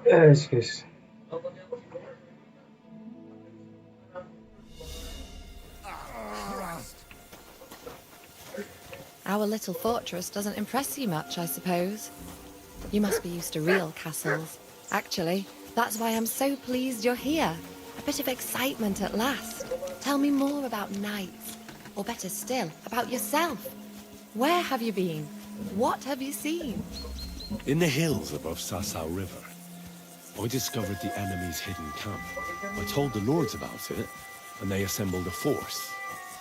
Excuse. Our little fortress doesn't impress you much, I suppose. You must be used to real castles. Actually, that's why I'm so pleased you're here. A bit of excitement at last. Tell me more about knights. Or better still, about yourself. Where have you been? What have you seen? In the hills above Sasau River, I discovered the enemy's hidden camp. I told the lords about it, and they assembled a force.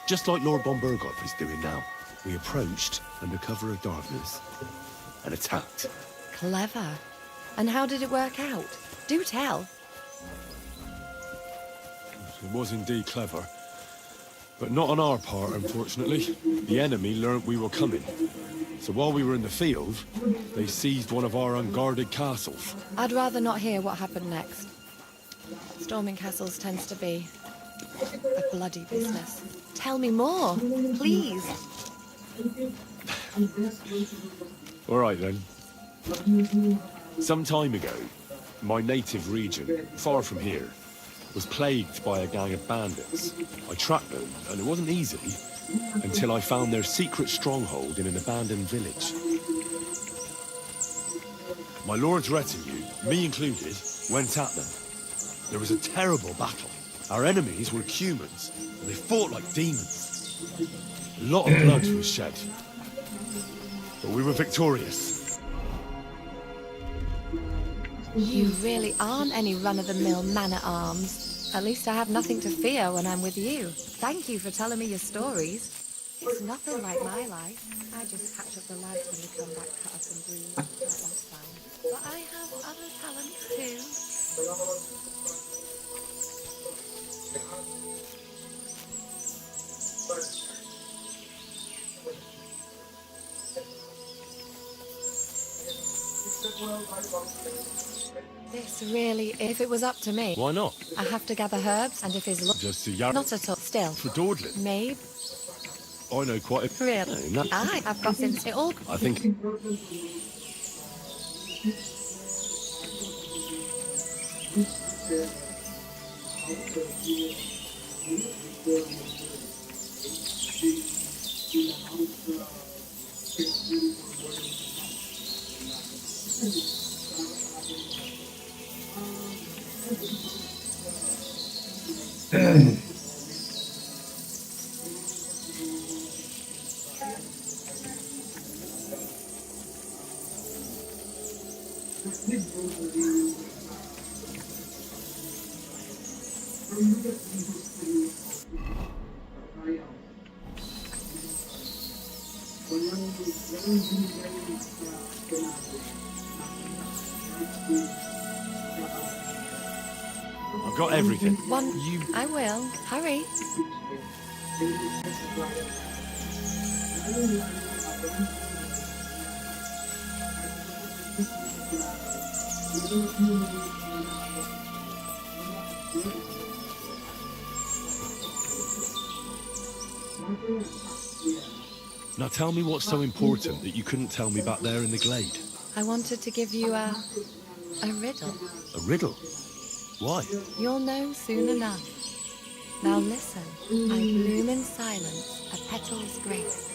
Just like Lord Bombergot is doing now. We approached under cover of darkness and attacked. Clever. And how did it work out? Do tell. It was indeed clever. But not on our part, unfortunately. The enemy learned we were coming. So while we were in the field, they seized one of our unguarded castles. I'd rather not hear what happened next. Storming castles tends to be a bloody business. Tell me more, please. All right, then. Some time ago, my native region, far from here, was plagued by a gang of bandits. I tracked them, and it wasn't easy, until I found their secret stronghold in an abandoned village. My lord's retinue, me included, went at them. There was a terrible battle. Our enemies were humans, and they fought like demons. A lot of blood was shed, but we were victorious. You really aren't any run-of-the-mill man-at-arms. At least I have nothing to fear when I'm with you. Thank you for telling me your stories. It's nothing like my life. I just catch up the lads when they come back cut up and bruised. That's fine. But I have other talents too. This really, if it was up to me. Why not? I have to gather herbs, and if his luck... Just a yard Not at all. Still. for dawdling. Maybe. I know quite a... Really? No, I have got since it all... I think... I've got everything. You... I will. Hurry. Now tell me what's so important that you couldn't tell me back there in the glade. I wanted to give you a riddle. A riddle? Why? You'll know soon enough. Now listen. I bloom in silence, a petal's grace,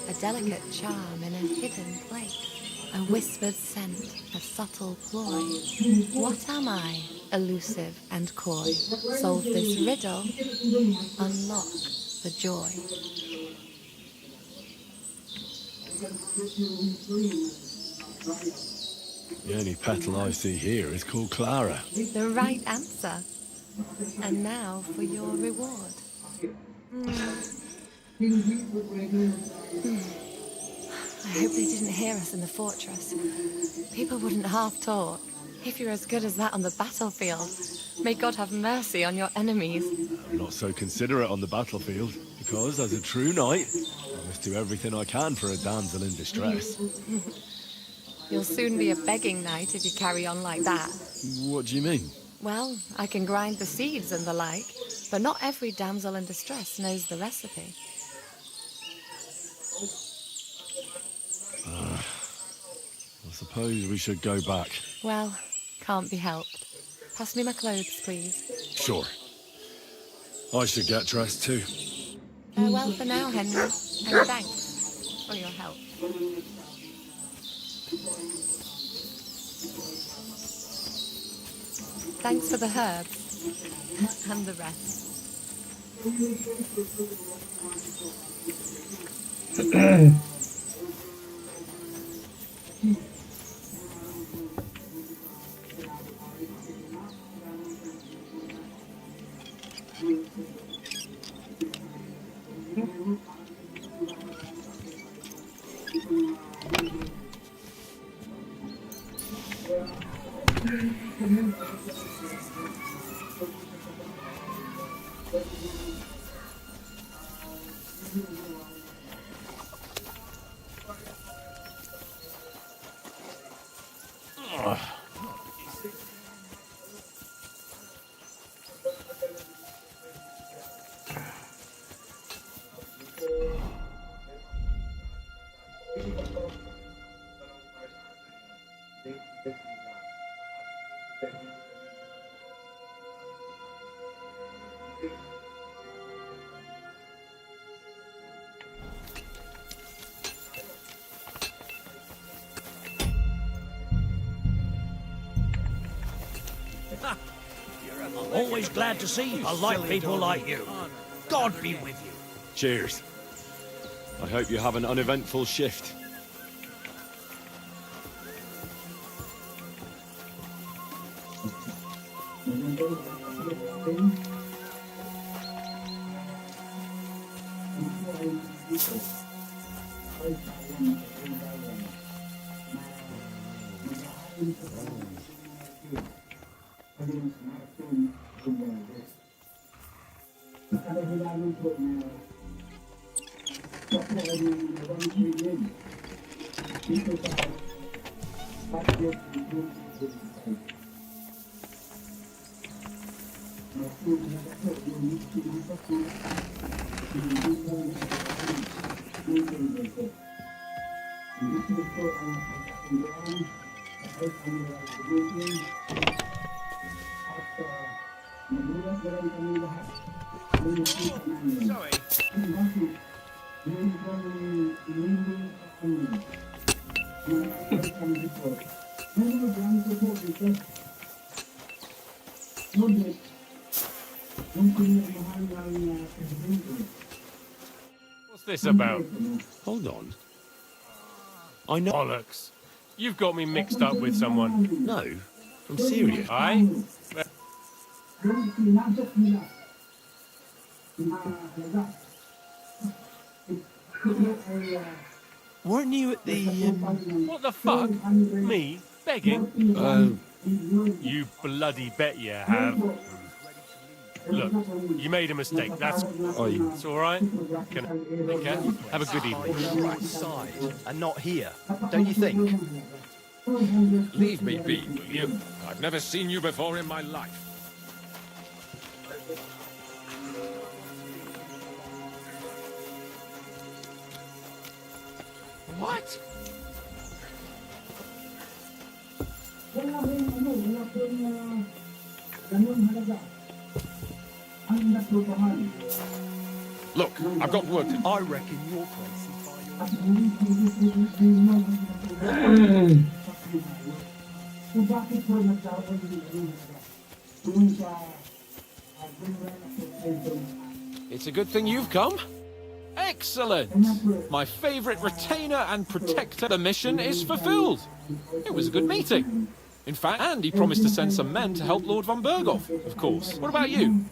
a delicate charm in a hidden place, a whispered scent, a subtle ploy. What am I, elusive and coy? Solve this riddle, unlock the joy. The only petal I see here is called Clara. The right answer. And now for your reward. I hope they didn't hear us in the fortress. People wouldn't half talk. If you're as good as that on the battlefield, may God have mercy on your enemies. I'm not so considerate on the battlefield, because as a true knight, I must do everything I can for a damsel in distress. You'll soon be a begging knight if you carry on like that. What do you mean? Well, I can grind the seeds and the like, but not every damsel in distress knows the recipe. I suppose we should go back. Well, can't be helped. Pass me my clothes, please. Sure. I should get dressed too. Farewell for now, Henry, and thanks for your help. Thanks for the herbs and the rest. Always glad to see polite people like you. God be with you. Cheers. I hope you have an uneventful shift. What's this about? Hold on. I know. Bollocks. You've got me mixed up with someone. No, I'm serious. Aye? Weren't you at the, What the fuck? Me? Begging? You bloody bet you have. Look, you made a mistake. That's all right. Take care. Have a good evening. Right side, and not here, don't you think? Leave me be, will you? I've never seen you before in my life. What? Look, I've got work to do. I reckon you're It's a good thing you've come. Excellent! My favourite retainer and protector. The mission is fulfilled. It was a good meeting. In fact, and he promised to send some men to help Lord von Berghoff, of course. What about you?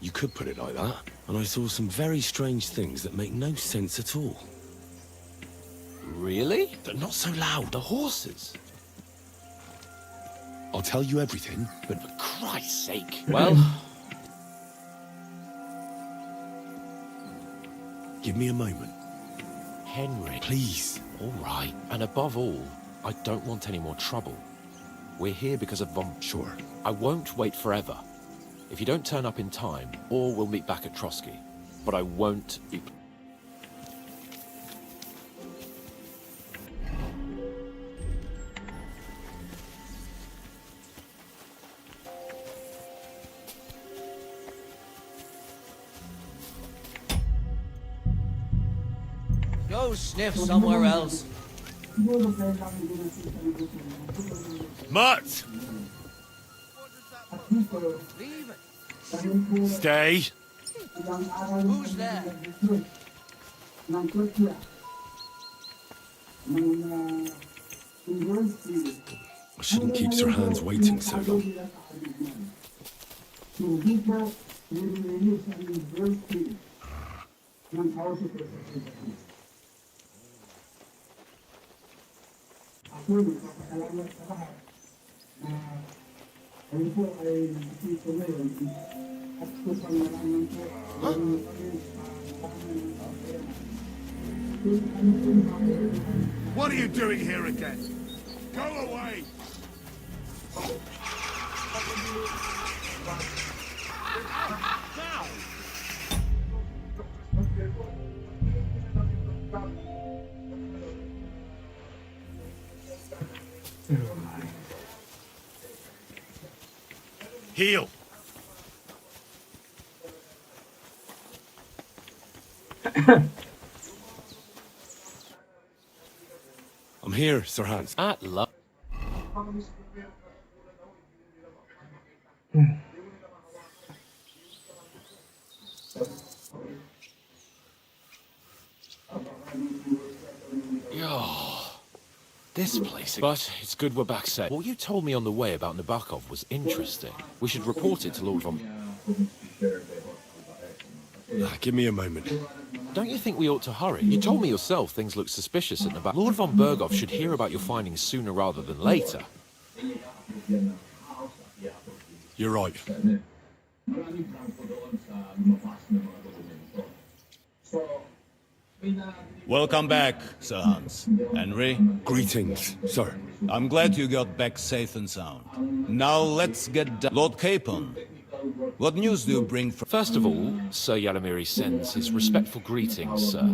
You could put it like that. And I saw some very strange things that make no sense at all. Really? But not so loud, the horses. I'll tell you everything, but For Christ's sake. Well, give me a moment. Henry. Please. All right. And above all, I don't want any more trouble. We're here because of Von... Sure. I won't wait forever. If you don't turn up in time, or we'll meet back at Trotsky. But I won't be... Go sniff somewhere else. Mutt! Leave it. Stay! Who's there? I shouldn't keep Sir Hans waiting so long. What are you doing here again? Go away! Heal! I'm here, Sir Hans. At love. This place... But it's good we're back safe. What you told me on the way about Nabokov was interesting. We should report it to Lord Von... Give me a moment. Don't you think we ought to hurry? You told me yourself things look suspicious at Nabokov. Lord Von Berghoff should hear about your findings sooner rather than later. You're right. Welcome back, Sir Hans. Henry, Greetings, sir. I'm glad you got back safe and sound. Now let's get down. Lord Capon, what news do you bring from... First of all, Sir Yadomiri sends his respectful greetings, sir.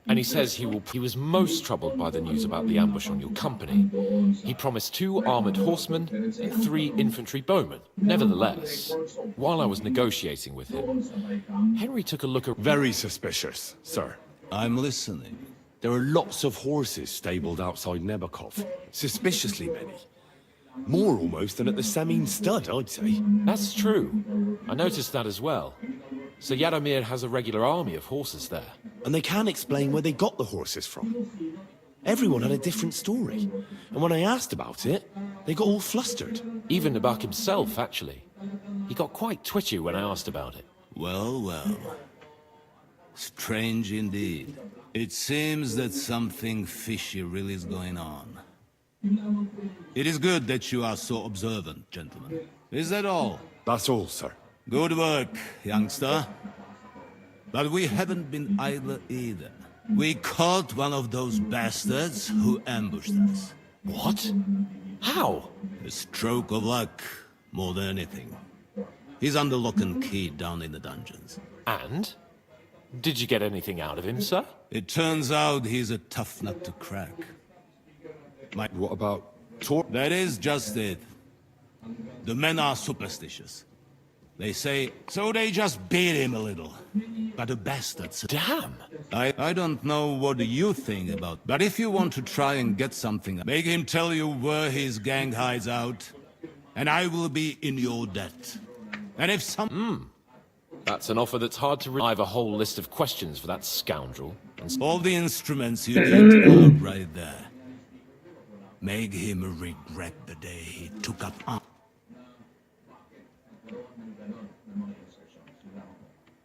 And he says he was most troubled by the news about the ambush on your company. He promised 2 armored horsemen and 3 infantry bowmen. Nevertheless, while I was negotiating with him, Henry took a look at... Very suspicious, sir. I'm listening. There are lots of horses stabled outside Nebokov. Suspiciously many. More almost than at the Samin stud, I'd say. That's true. I noticed that as well. So Yadomir has a regular army of horses there. And they can't explain where they got the horses from. Everyone had a different story. And when I asked about it, they got all flustered. Even Nabok himself, actually. He got quite twitchy when I asked about it. Well, well. Strange indeed. It seems that something fishy really is going on. It is good that you are so observant, gentlemen. Is that all? That's all, sir. Good work, youngster. But we haven't been idle either. We caught one of those bastards who ambushed us. What? How? A stroke of luck, more than anything. He's under lock and key down in the dungeons. And? Did you get anything out of him, sir? It turns out he's a tough nut to crack. What about Tor? That is just it. The men are superstitious. They say, so they just beat him a little. But the bastards... Damn! I don't know what you think about, but if you want to try and get something, make him tell you where his gang hides out, and I will be in your debt. And if some... That's an offer that's hard to... I have a whole list of questions for that scoundrel. And... All the instruments you need are right there. Make him regret the day he took up arms.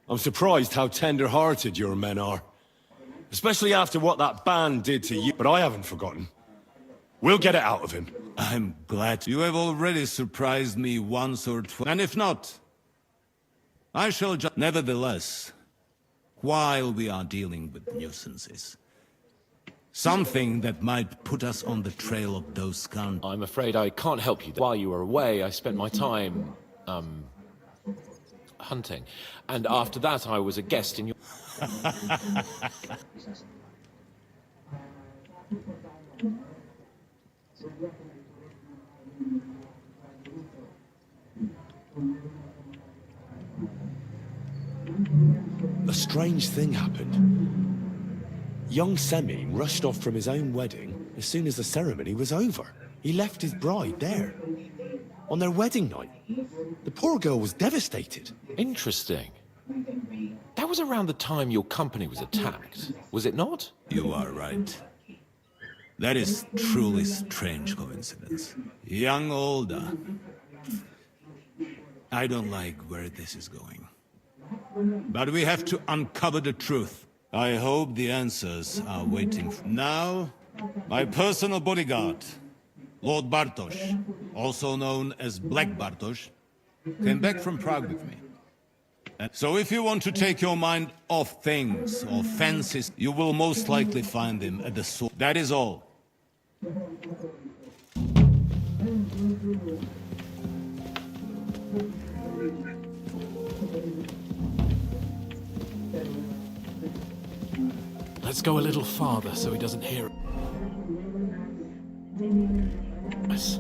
I'm surprised how tender-hearted your men are. Especially after what that band did to you. But I haven't forgotten. We'll get it out of him. I'm glad you have already surprised me once or twice. And if not, I shall just... Nevertheless, while we are dealing with nuisances, Something that might put us on the trail of those scoundrels. I'm afraid I can't help you. While you were away, I spent my time, hunting. And after that, I was a guest in your... A strange thing happened. Young Semime rushed off from his own wedding as soon as the ceremony was over. He left his bride there. On their wedding night. The poor girl was devastated. Interesting. That was around the time your company was attacked, was it not? You are right. That is truly strange coincidence. Young Olda. I don't like where this is going. But we have to uncover the truth. I hope the answers are waiting. Now, my personal bodyguard, Lord Bartosz, also known as Black Bartosz, came back from Prague with me. So if you want to take your mind off things or fancies, you will most likely find him at the source. That is all. Let's go a little farther so he doesn't hear us.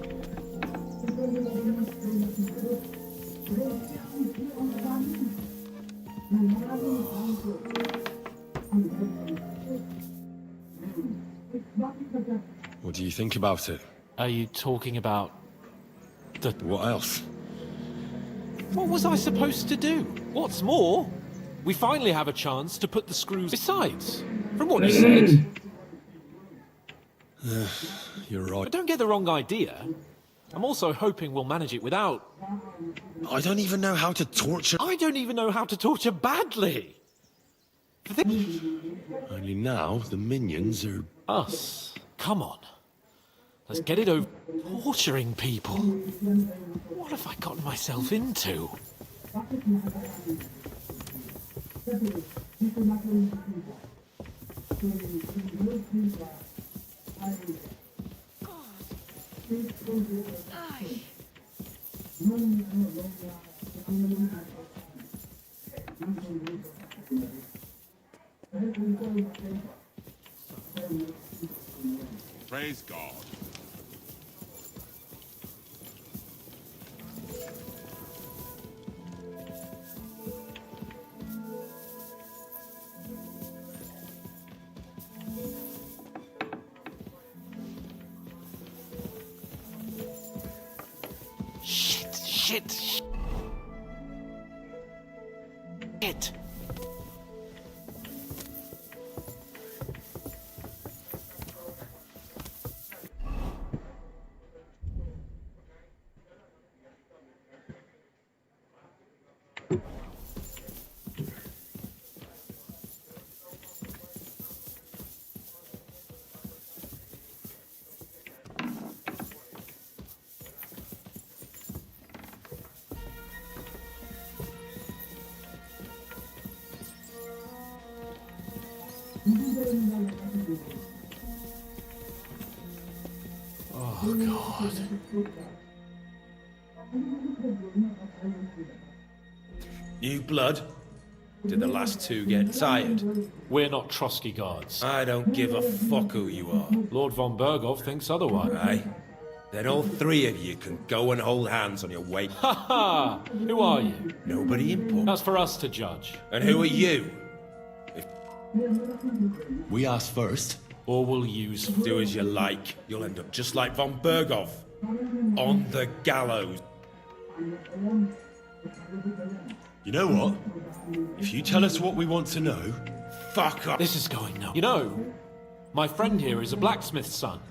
What do you think about it? Are you talking about the... What else? What was I supposed to do? What's more, we finally have a chance to put the screws... Besides, from what you said... You're right. But don't get the wrong idea. I'm also hoping we'll manage it without... I don't even know how to torture... I don't even know how to torture badly! Only now, the minions are... Us. Come on. Let's get it over. Torturing people. What have I gotten myself into? Praise God. Shit. Oh, God. New blood? Did the last two get tired? We're not Trotsky guards. I don't give a fuck who you are. Lord von Bergov thinks otherwise. Aye? Then all three of you can go and hold hands on your way. Ha ha! Who are you? Nobody important. That's for us to judge. And who are you? We asked first. Or we'll use... Do as you like. You'll end up just like von Bergov. On the gallows. You know what? If you tell us what we want to know... Fuck off. This is going nowhere. You know, my friend here is a blacksmith's son.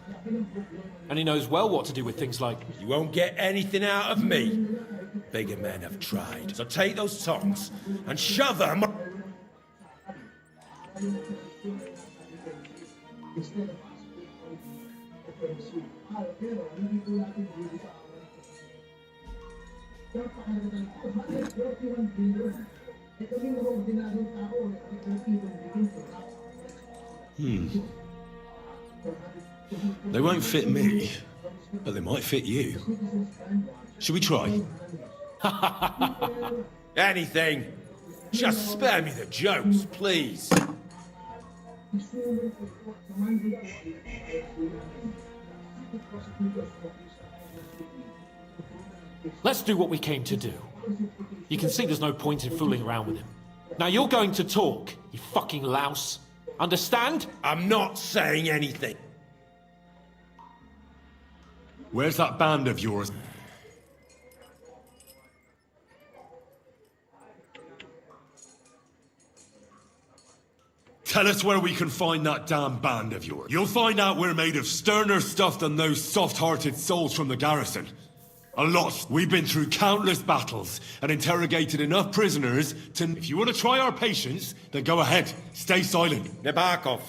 And he knows well what to do with things like... You won't get anything out of me. Bigger men have tried. So take those tongs and shove them... They won't fit me, but they might fit you. Should we try? Anything. Just spare me the jokes, please. Let's do what we came to do. You can see there's no point in fooling around with him. Now you're going to talk, you fucking louse. Understand? I'm not saying anything. Where's that band of yours? Tell us where we can find that damn band of yours. You'll find out we're made of sterner stuff than those soft-hearted souls from the garrison. A lot. We've been through countless battles and interrogated enough prisoners to... If you want to try our patience, then go ahead. Stay silent. Nabokov.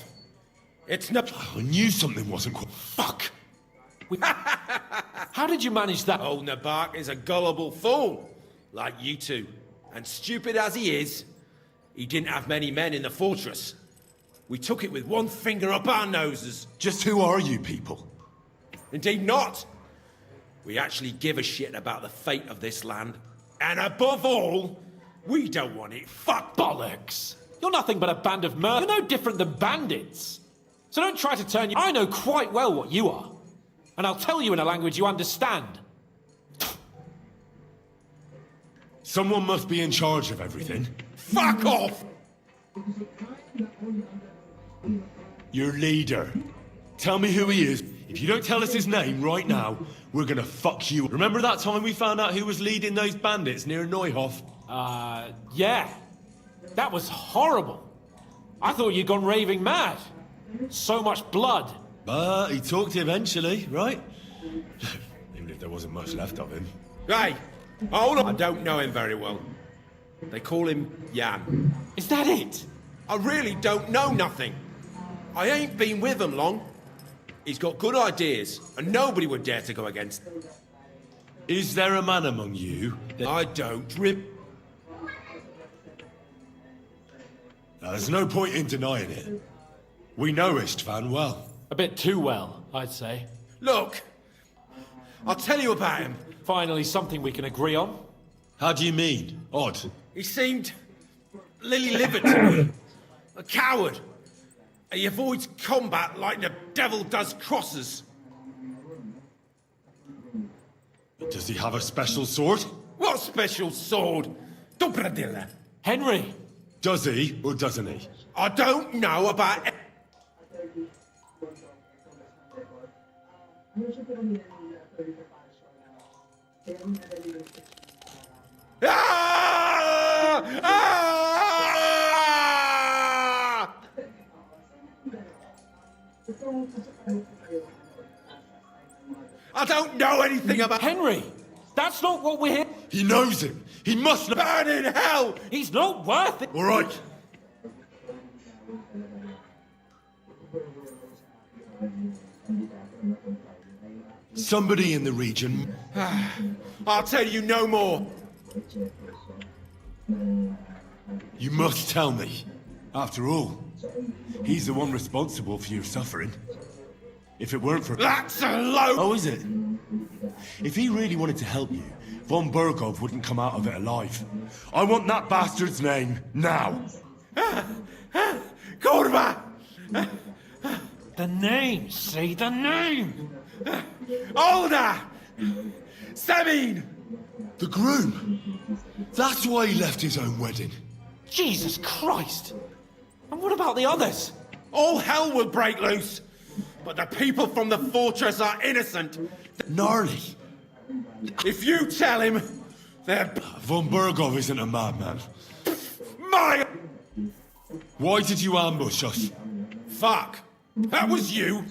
It's I knew something wasn't quite... Fuck! How did you manage that? Old Nabok is a gullible fool, like you two. And stupid as he is, he didn't have many men in the fortress. We took it with one finger up our noses. Just who are you people? Indeed not. We actually give a shit about the fate of this land. And above all, we don't want it. Fuck bollocks! You're nothing but a band of You're no different than bandits. So don't try to turn you... I know quite well what you are. And I'll tell you in a language you understand. Someone must be in charge of everything. Fuck off! Your leader. Tell me who he is. If you don't tell us his name right now, we're gonna fuck you. Remember that time we found out who was leading those bandits near Neuhof? Yeah. That was horrible. I thought you'd gone raving mad. So much blood. But he talked eventually, right? Even if there wasn't much left of him. Hey, hold on. I don't know him very well. They call him Jan. Is that it? I really don't know nothing. I ain't been with him long. He's got good ideas, and nobody would dare to go against him. Is there a man among you that... I don't rip. There's no point in denying it. We know Istvan well. A bit too well, I'd say. Look, I'll tell you about him. Finally something we can agree on. How do you mean? Odd. He seemed lily-livered to me. A coward. He avoids combat like the devil does crosses. Does he have a special sword? What special sword? Dobradilla. Henry! Does he, or doesn't he? I don't know about... Ah! Ah! I don't know anything about... Henry! That's not what we're here... He knows him! He must know... Burn in hell! He's not worth it! All right. Somebody in the region... I'll tell you no more. You must tell me. After all, he's the one responsible for your suffering. If it weren't for... That's a load! Oh, is it? If he really wanted to help you, von Burgov wouldn't come out of it alive. I want that bastard's name, now! Kurva! The name, say the name! Olda! Sabine! The groom! That's why he left his own wedding. Jesus Christ! And what about the others? All hell will break loose! But the people from the fortress are innocent! Gnarly! If you tell him, they're... Von Burgov isn't a madman. My... Why did you ambush us? Fuck! That was you!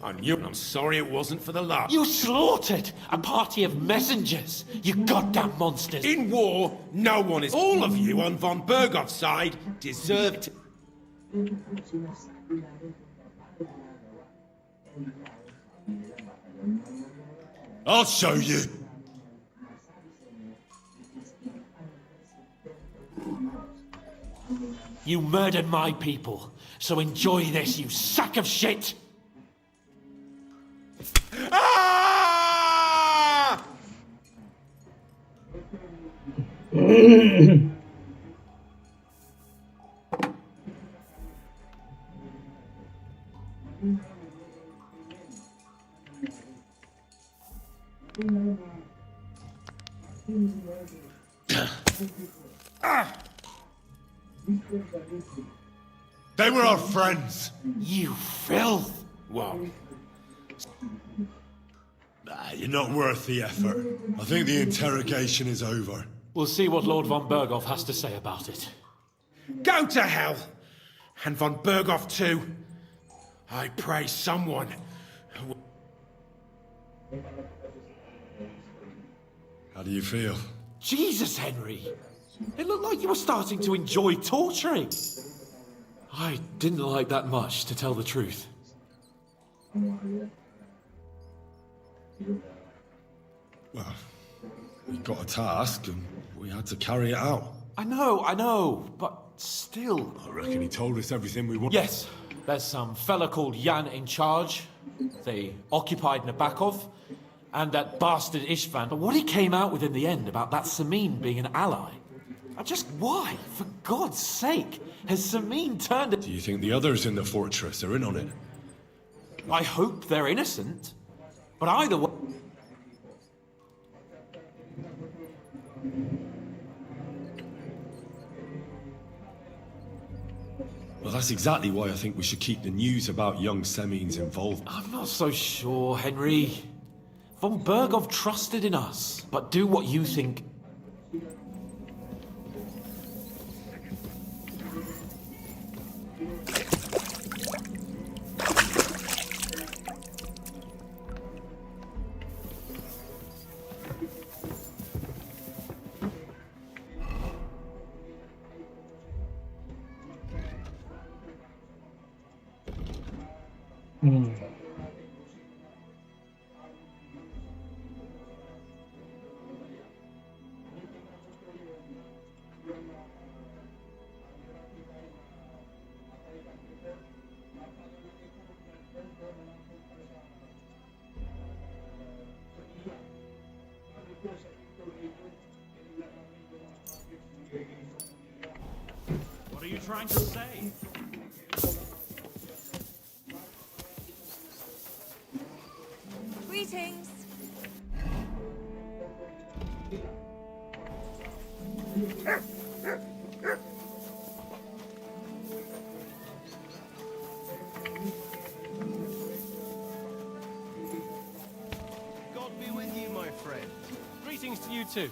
I knew it. I'm sorry it wasn't for the love. You slaughtered a party of messengers, you goddamn monsters! In war, no one is... All of you on von Burgov's side deserve to... I'll show you! You murdered my people, so enjoy this, you sack of shit! They were our friends. You filth! What? You're not worth the effort. I think the interrogation is over. We'll see what Lord von Berghoff has to say about it. Go to hell! And von Berghoff too. I pray someone who... How do you feel? Jesus, Henry! It looked like you were starting to enjoy torturing. I didn't like that much, to tell the truth. Well, we got a task and we had to carry it out. I know, but still. I reckon he told us everything we wanted. Yes, there's some fella called Jan in charge. They occupied Nabakov, and that bastard Istvan. But what he came out with in the end about that Samin being an ally, why? For God's sake, has Samin turned it? Do you think the others in the fortress are in on it? I hope they're innocent, but either way... Well, that's exactly why I think we should keep the news about young Semin's involvement. I'm not so sure, Henry. Von Berghoff trusted in us, but do what you think. What are you trying to say? Greetings. God be with you, my friend. Greetings to you too.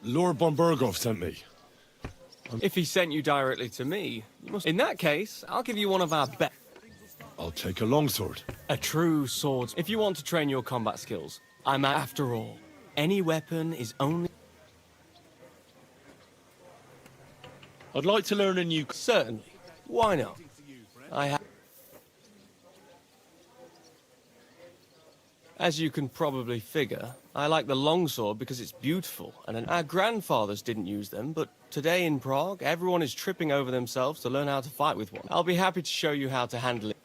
Lord von Berghoff sent me. If he sent you directly to me, you must... In that case, I'll give you one of our best. I'll take a longsword. A true sword. If you want to train your combat skills, after all, any weapon is only... I'd like to learn a new... Certainly. Why not? I have... As you can probably figure, I like the longsword because it's beautiful, and our grandfathers didn't use them, but today in Prague, everyone is tripping over themselves to learn how to fight with one. I'll be happy to show you how to handle it.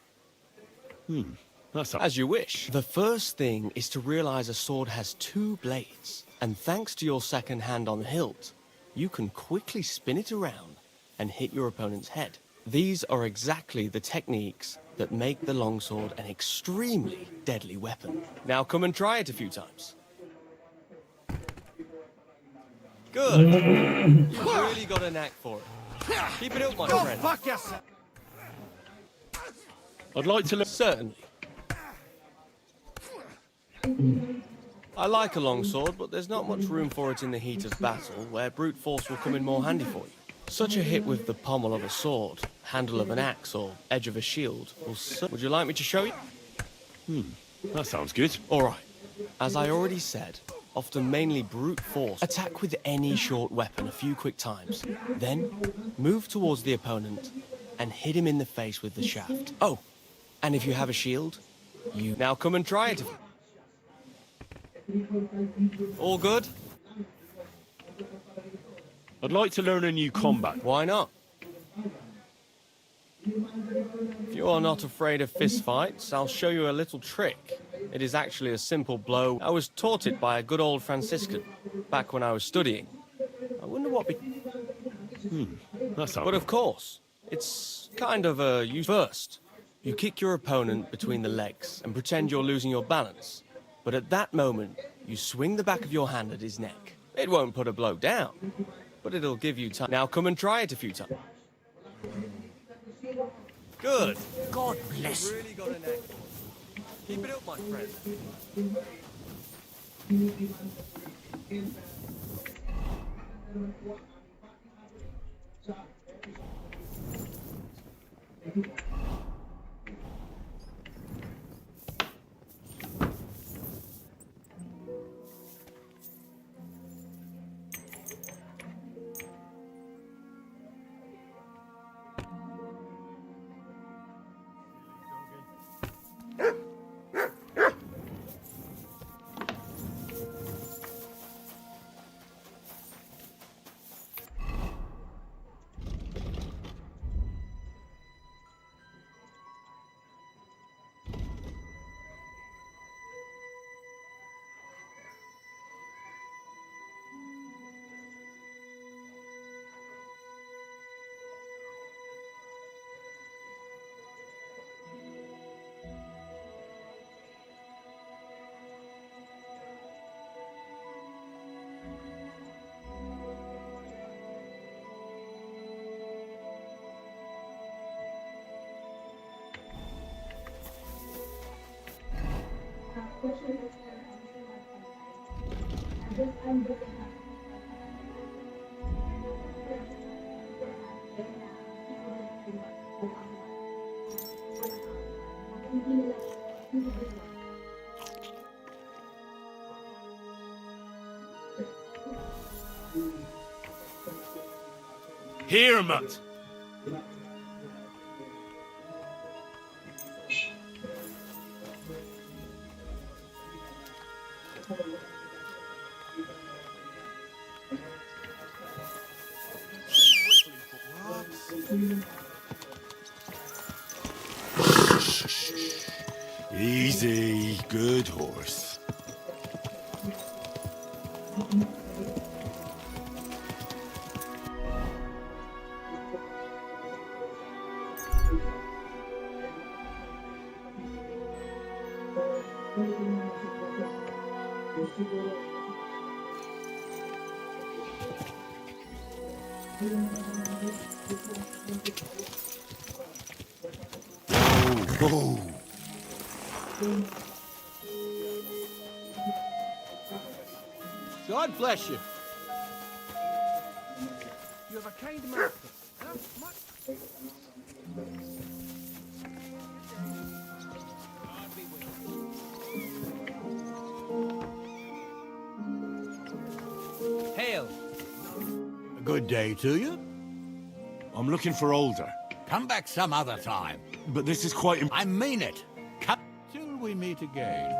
That's As you wish. The first thing is to realize a sword has two blades, and thanks to your second hand on the hilt, you can quickly spin it around and hit your opponent's head. These are exactly the techniques that make the longsword an extremely deadly weapon. Now come and try it a few times. Good. You've really got a knack for it. Keep it up, my friend. Fuck yourself! I'd like to learn... Certainly. I like a longsword, but there's not much room for it in the heat of battle, where brute force will come in more handy for you. Such a hit with the pommel of a sword, handle of an axe, or edge of a shield will... Would you like me to show you? That sounds good. All right. As I already said, often mainly brute force. Attack with any short weapon a few quick times. Then, move towards the opponent and hit him in the face with the shaft. Oh, and if you have a shield, you... Now come and try it. All good? I'd like to learn a new combat. Why not? If you are not afraid of fistfights, I'll show you a little trick. It is actually a simple blow. I was taught it by a good old Franciscan, back when I was studying. I wonder what That's all But right. of course, it's kind of a use. First, you kick your opponent between the legs and pretend you're losing your balance. But at that moment, you swing the back of your hand at his neck. It won't put a blow down, but it'll give you time. Now come and try it a few times. Good. God bless you. Really got a knack. Keep it up, my friend. Here, Mutt. Easy, good horse. Oh, God bless you. You have a kind master. Hail. A good day to you. I'm looking for older, Come back some other time. but this is quite. I mean it. Come till we meet again.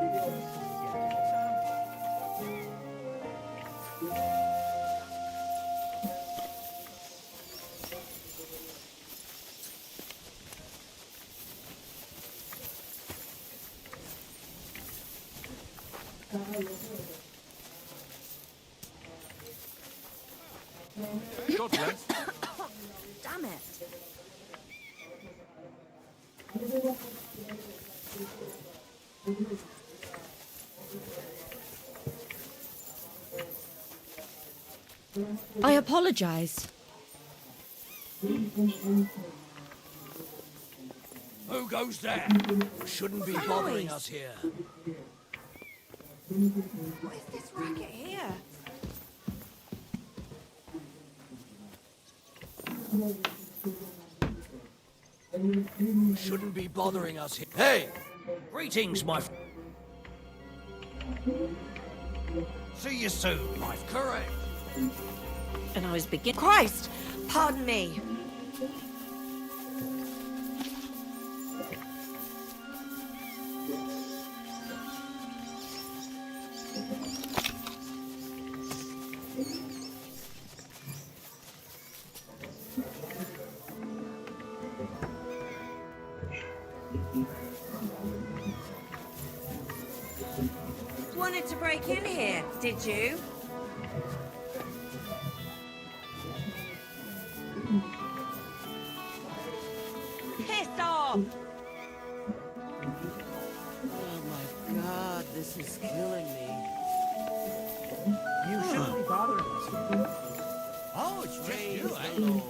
God bless. Damn it. I apologize. Who goes there? Shouldn't be bothering us here. What is this racket here? Shouldn't be bothering us here. Hey! Greetings, my See you soon, my correct. And I was beginning. Christ! Pardon me. Wanted to break in here, did you? Piss off! Oh my god, this is killing me. You shouldn't be bothering us. Oh, it's just you, eh?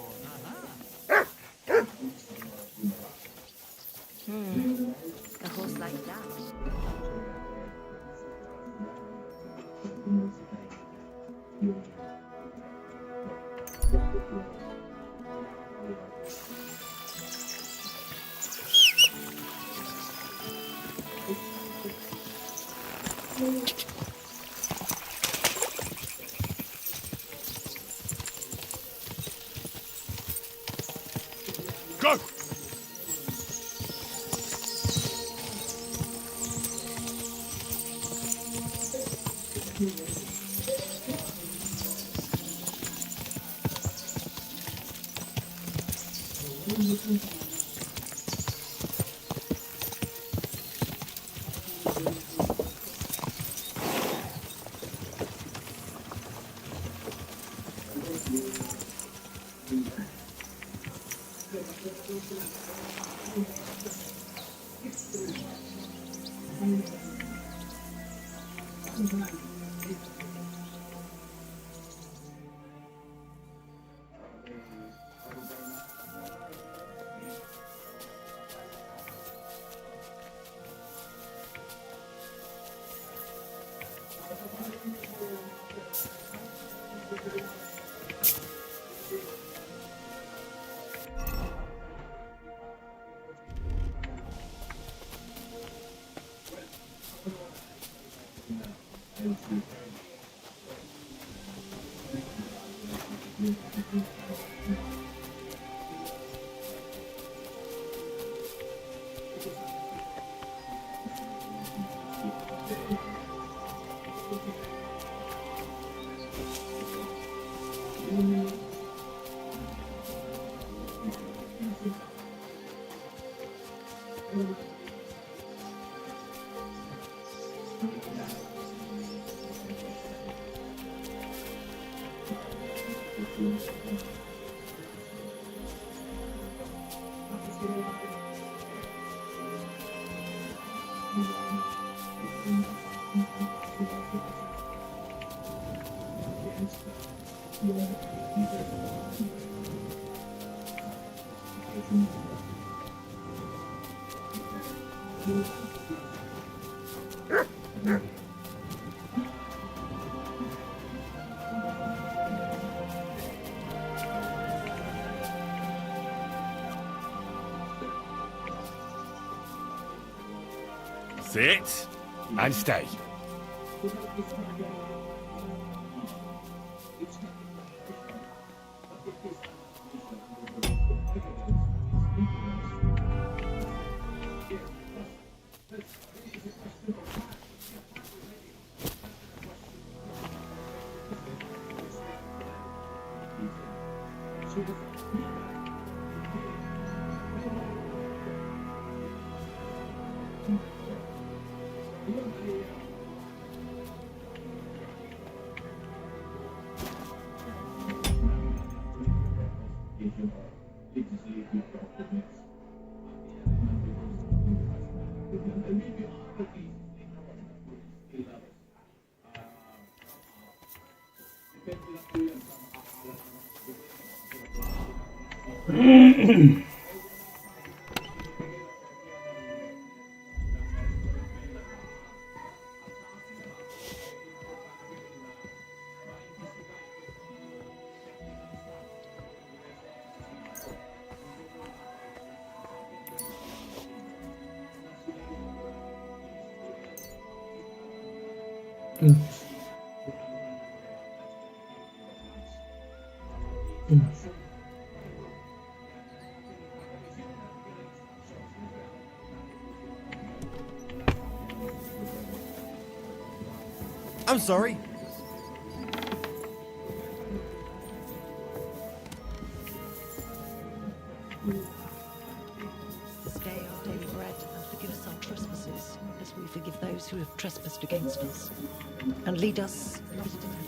A horse like that. Go! Sit and stay. I'm sorry. Stay our daily bread and forgive us our trespasses, as we forgive those who have trespassed against us, and lead us not into temptation.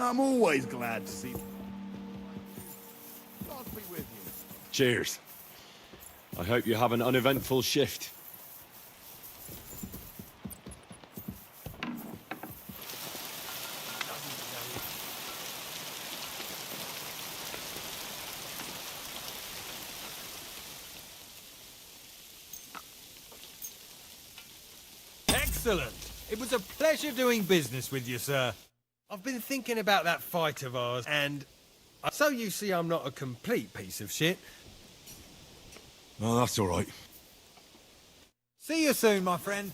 I'm always glad to see... God be with you. Cheers. I hope you have an uneventful shift. Excellent. It was a pleasure doing business with you, sir. I've been thinking about that fight of ours, and so you see I'm not a complete piece of shit. Oh, that's all right. See you soon, my friend.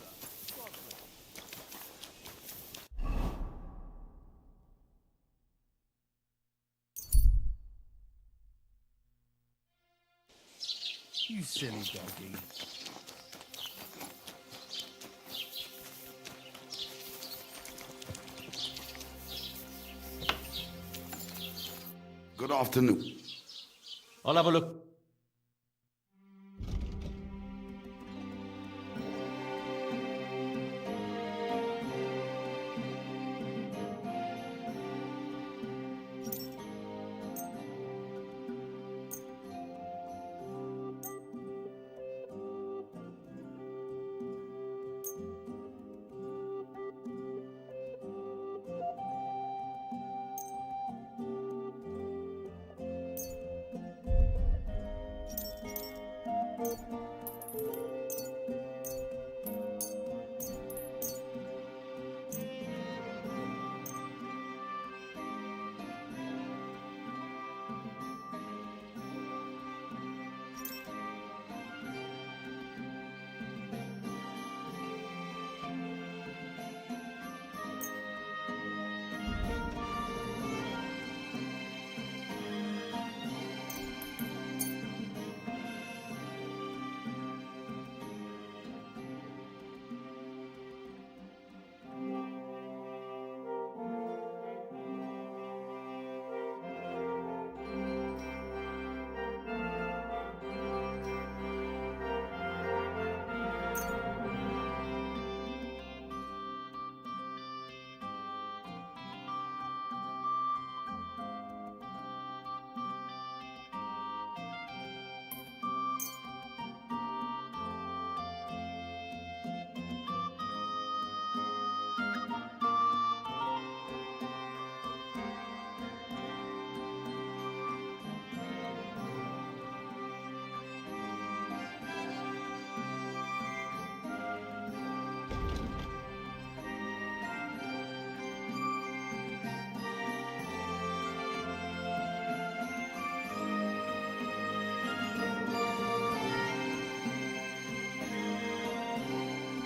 You silly doggy. Good afternoon. I'll have a look.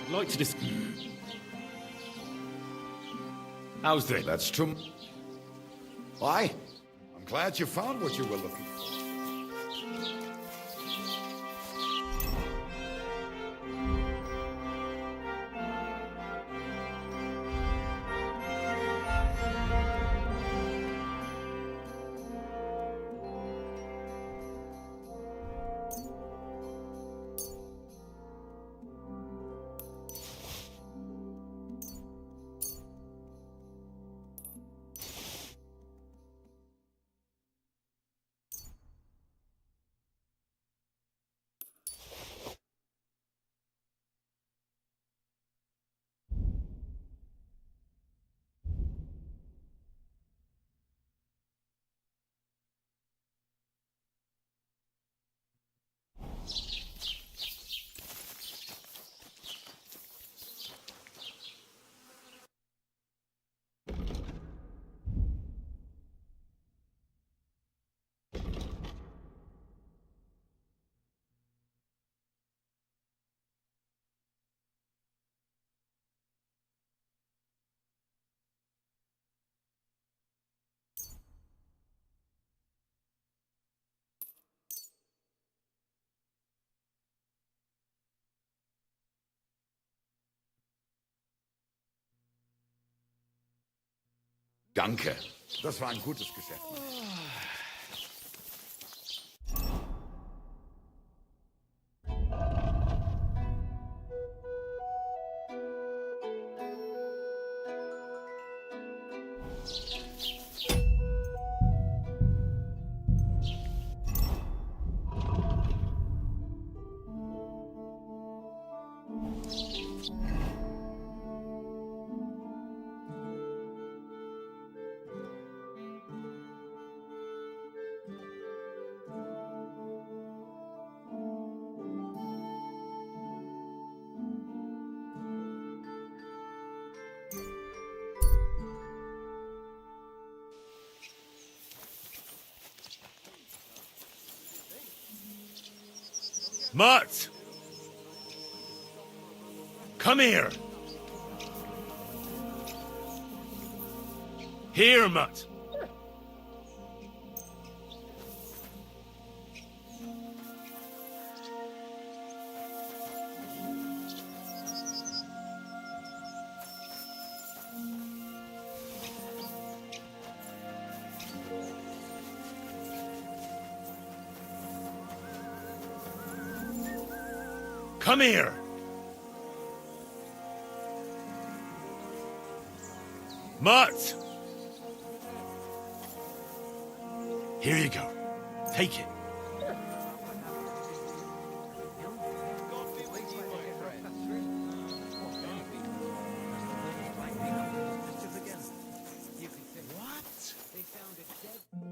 I'd like to How's that? That's true. Why? I'm glad you found what you were looking for. Danke. Das war ein gutes Geschäft. Mutt! Come here! Here, Mutt! Come here! Mutt! Here you go. Take it.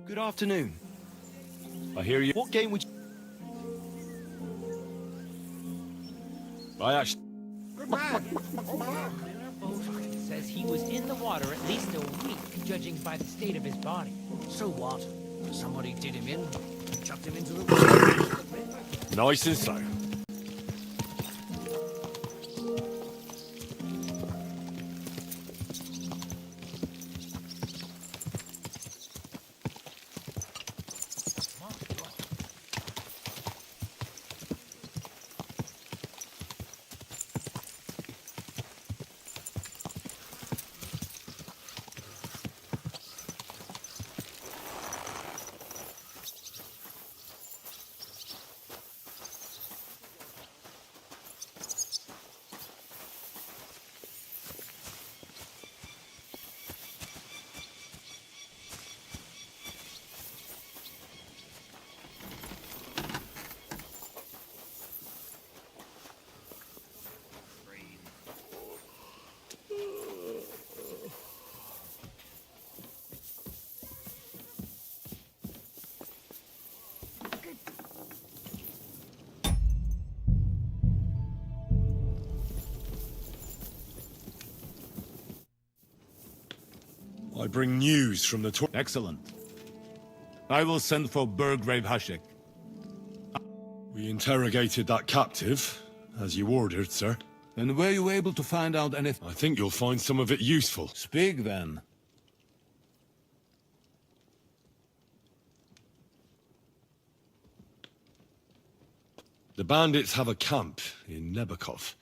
Good afternoon. I hear you. What game would you... I actually... Says he was in the water at least a week, judging by the state of his body. So what? Somebody did him in, chucked him into the water. Nice and slow. I bring news from the tour. Excellent. I will send for Burgrave Hashek. We interrogated that captive, as you ordered, sir. And were you able to find out anything? I think you'll find some of it useful. Speak then. The bandits have a camp in Nebakov.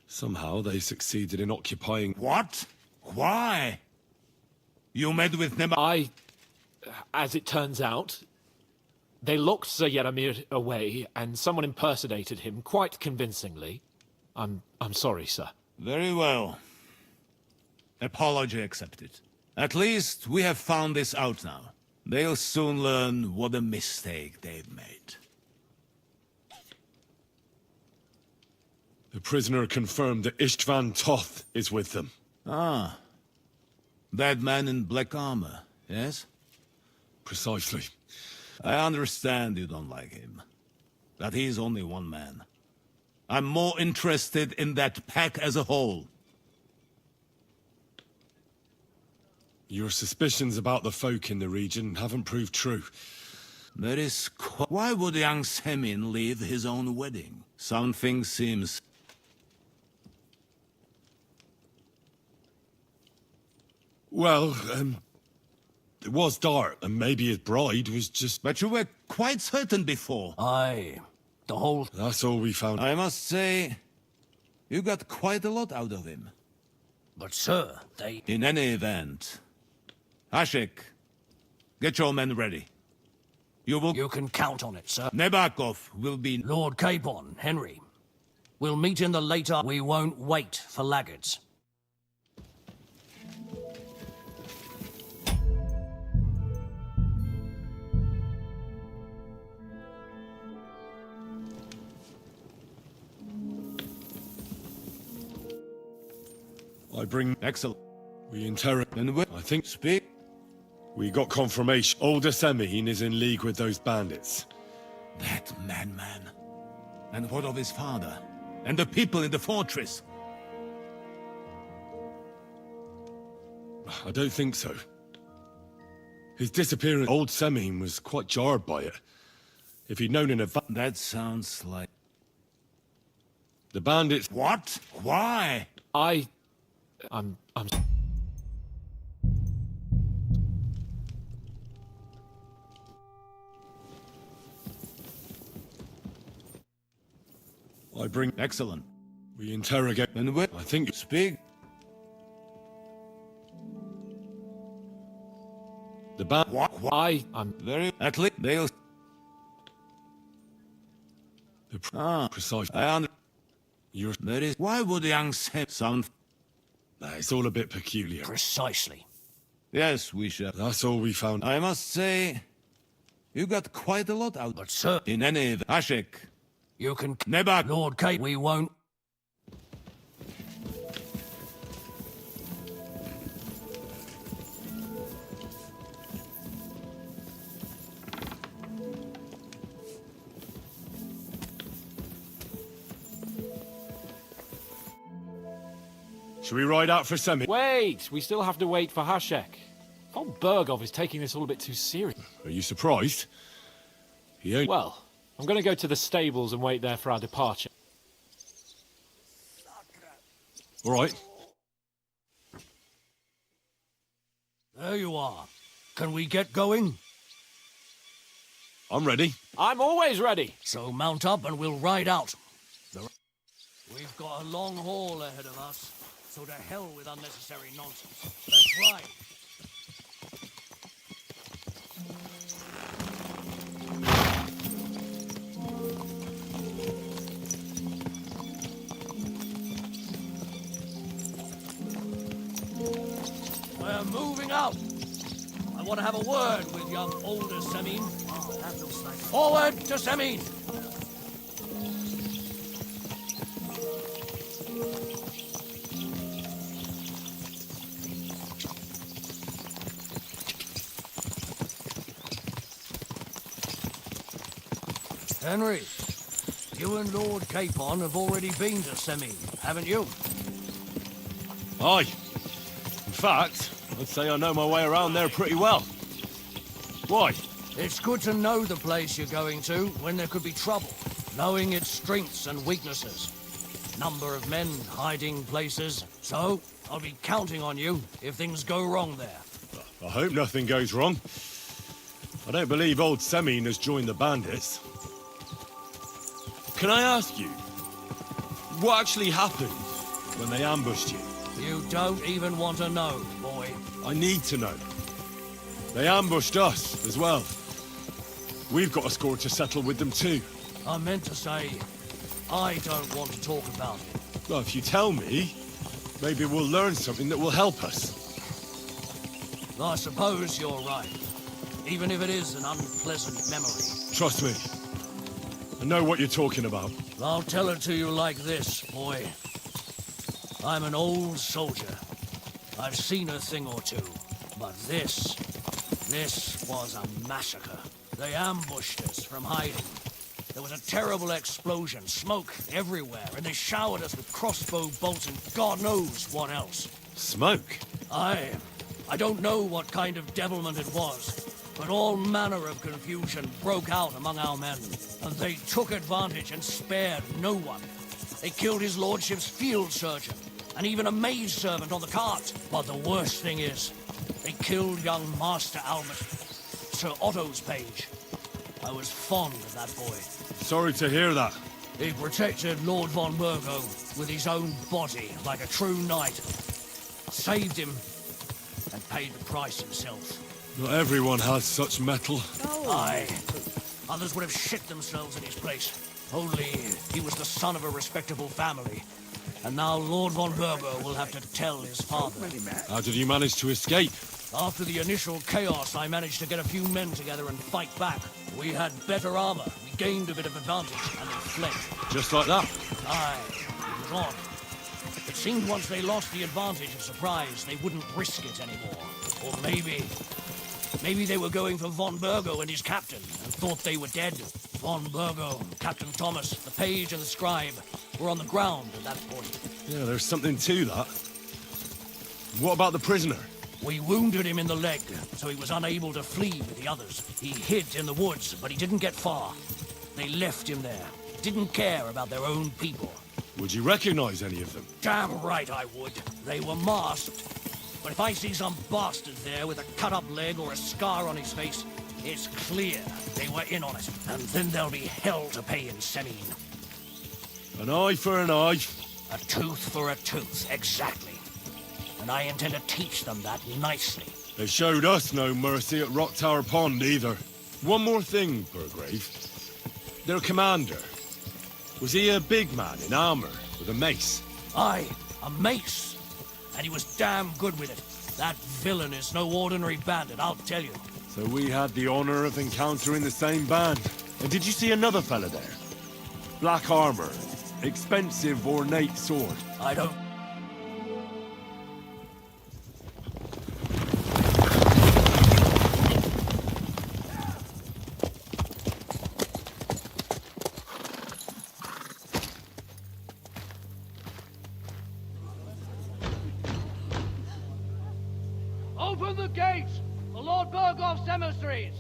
Somehow they succeeded in occupying... What? Why? You met with As it turns out, they locked Sir Yaramir away, and someone impersonated him quite convincingly. I'm sorry, sir. Very well. Apology accepted. At least we have found this out now. They'll soon learn what a mistake they've made. The prisoner confirmed that Istvan Toth is with them. Ah. That man in black armor, yes? Precisely. I understand you don't like him. But he's only one man. I'm more interested in that pack as a whole. Your suspicions about the folk in the region haven't proved true. There is Why would young Semin leave his own wedding? Something seems... Well, it was dark, and maybe his bride was just... But you were quite certain before. Aye. The whole... That's all we found. I must say, you got quite a lot out of him. But, sir, they... In any event... Ashik, get your men ready. You can count on it, sir. Nebakov will be... Lord Capon, Henry. We'll meet in the later... We won't wait for laggards. I bring... Excellent. We interrogate... And I think... Speak. We got confirmation. Older Semihine is in league with those bandits. That madman. And what of his father? And the people in the fortress? I don't think so. His disappearance... Old Semihine was quite jarred by it. If he'd known in advance... That sounds like... The bandits... What? Why? I'm... I bring... Excellent. We interrogate... And what? I think... Speak. The band... What? I'm... Very... At least they'll... Precise... I under... You're... There is... Why would young Sam... Sound... It's all a bit peculiar. Precisely. Yes, we shall. That's all we found. I must say... You got quite a lot out... But, sir... In any event... Ashik. You can... Nebak... Lord Cape, we won't... Should we ride out for Semi? Wait! We still have to wait for Hashek. Von Bergov is taking this all a bit too serious. Are you surprised? He ain't... Well, I'm going to go to the stables and wait there for our departure. All right. There you are. Can we get going? I'm ready. I'm always ready. So mount up and we'll ride out. We've got a long haul ahead of us, so to hell with unnecessary nonsense. Let's ride. We're moving out. I want to have a word with young older Semin. Oh, that looks like... Forward to Semin! Henry, you and Lord Capon have already been to Semin, haven't you? Aye. In fact, I'd say I know my way around there pretty well. Why? It's good to know the place you're going to when there could be trouble, knowing its strengths and weaknesses. Number of men hiding places, so I'll be counting on you if things go wrong there. I hope nothing goes wrong. I don't believe old Semin has joined the bandits. Can I ask you, what actually happened when they ambushed you? You don't even want to know, boy. I need to know. They ambushed us as well. We've got a score to settle with them too. I meant to say, I don't want to talk about it. Well, if you tell me, maybe we'll learn something that will help us. I suppose you're right. Even if it is an unpleasant memory. Trust me. I know what you're talking about. I'll tell it to you like this, boy. I'm an old soldier. I've seen a thing or two. But this was a massacre. They ambushed us from hiding. There was a terrible explosion, smoke everywhere, and they showered us with crossbow bolts and God knows what else. Smoke? I don't know what kind of devilment it was, but all manner of confusion broke out among our men, and they took advantage and spared no one. They killed his lordship's field surgeon, and even a maidservant on the cart. But the worst thing is, they killed young Master Albert, Sir Otto's page. I was fond of that boy. Sorry to hear that. He protected Lord von Burgo with his own body like a true knight. Saved him and paid the price himself. Not everyone has such metal. Aye. Others would have shit themselves in his place. Only he was the son of a respectable family. And now Lord von Burgo will have to tell his father. How did you manage to escape? After the initial chaos, I managed to get a few men together and fight back. We had better armor, we gained a bit of advantage, and they fled. Just like that? Aye, it was odd. It seemed once they lost the advantage of surprise, they wouldn't risk it anymore. Or maybe they were going for von Burgo and his captain, and thought they were dead. Von Burgo, Captain Thomas, the page and the scribe were on the ground at that point. Yeah, there's something to that. What about the prisoner? We wounded him in the leg, so he was unable to flee with the others. He hid in the woods, but he didn't get far. They left him there. Didn't care about their own people. Would you recognize any of them? Damn right I would. They were masked. But if I see some bastard there with a cut-up leg or a scar on his face, it's clear they were in on it. And then there'll be hell to pay in Semine. An eye for an eye. A tooth for a tooth, exactly. And I intend to teach them that nicely. They showed us no mercy at Rock Tower Pond either. One more thing, Burgrave. Their commander. Was he a big man in armor with a mace? Aye, a mace. And he was damn good with it. That villain is no ordinary bandit, I'll tell you. So we had the honor of encountering the same band. And did you see another fella there? Black armor. Expensive, ornate sword. I don't... Open the gates! The Lord Burgoff's emissaries!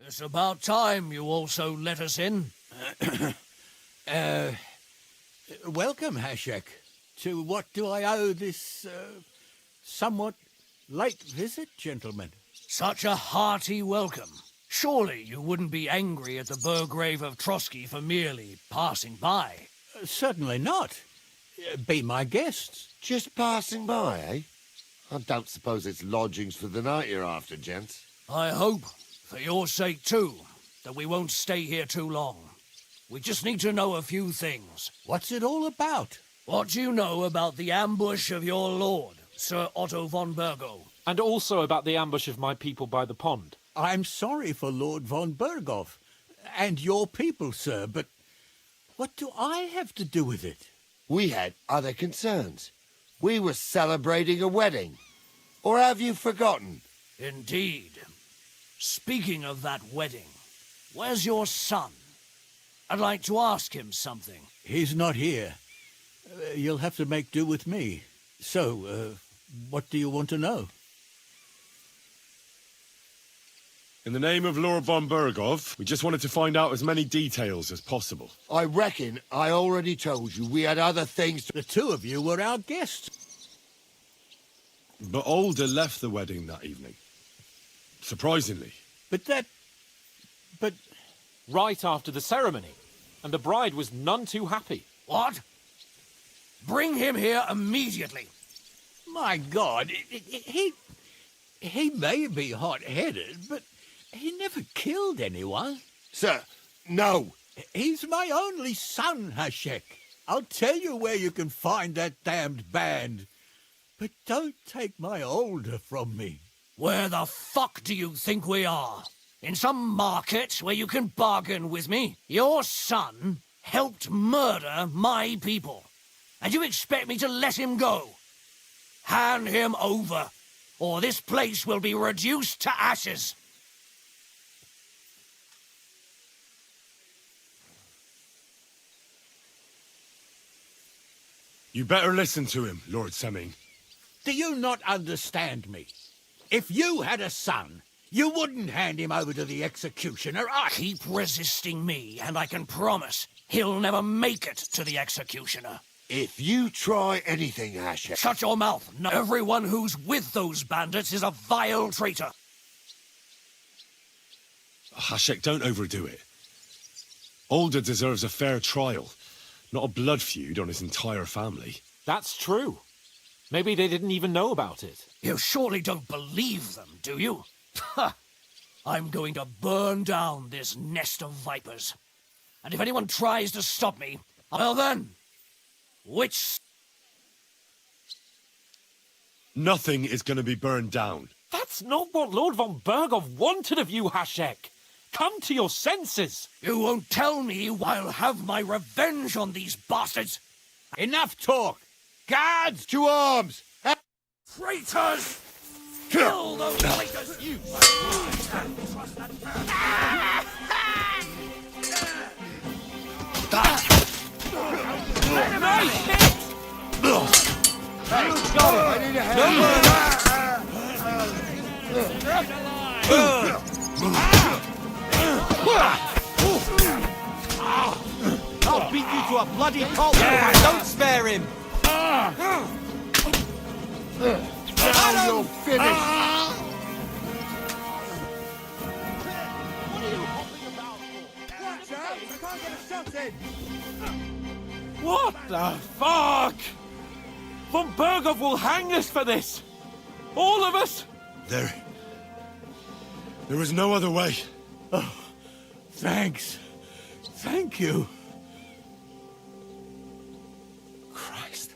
It's about time you also let us in. Welcome, Hashek. To what do I owe this, somewhat late visit, gentlemen? Such a hearty welcome. Surely you wouldn't be angry at the Burgrave of Trotsky for merely passing by. Certainly not. Be my guests. Just passing by, eh? I don't suppose it's lodgings for the night you're after, gents. I hope, for your sake too, that we won't stay here too long. We just need to know a few things. What's it all about? What do you know about the ambush of your lord? Sir Otto von Burgo. And also about the ambush of my people by the pond. I'm sorry for Lord von Berghoff and your people, sir, but what do I have to do with it? We had other concerns. We were celebrating a wedding. Or have you forgotten? Indeed. Speaking of that wedding, where's your son? I'd like to ask him something. He's not here. You'll have to make do with me. So, what do you want to know? In the name of Lord von Berghoff, we just wanted to find out as many details as possible. I reckon I already told you we had other things to... The two of you were our guests. But Older left the wedding that evening. Surprisingly. But... Right after the ceremony. And the bride was none too happy. What? Bring him here immediately. My God, he may be hot-headed, but he never killed anyone. Sir, no. He's my only son, Hashek. I'll tell you where you can find that damned band. But don't take my Older from me. Where the fuck do you think we are? In some market where you can bargain with me? Your son helped murder my people. And you expect me to let him go? Hand him over, or this place will be reduced to ashes. You better listen to him, Lord Semming. Do you not understand me? If you had a son, you wouldn't hand him over to the executioner. Keep resisting me, and I can promise he'll never make it to the executioner. If you try anything, Hashek... Shut your mouth. No, everyone who's with those bandits is a vile traitor. Hashek, don't overdo it. Older deserves a fair trial, not a blood feud on his entire family. That's true. Maybe they didn't even know about it. You surely don't believe them, do you? Ha! I'm going to burn down this nest of vipers. And if anyone tries to stop me, well then... Which... Nothing is going to be burned down. That's not what Lord von Berghoff wanted of you, Hashek. Come to your senses. You won't tell me I'll have my revenge on these bastards. Enough talk. Guards, to arms! Traitors! Kill those traitors! You can't trust that man! I need a I'll beat you to a bloody pulp! Don't spare him! Now you're finished! What are you hopping about for? I can't get a shot in! What the fuck? Von Berghoff will hang us for this! All of us! There was no other way. Oh, thanks. Thank you. Christ.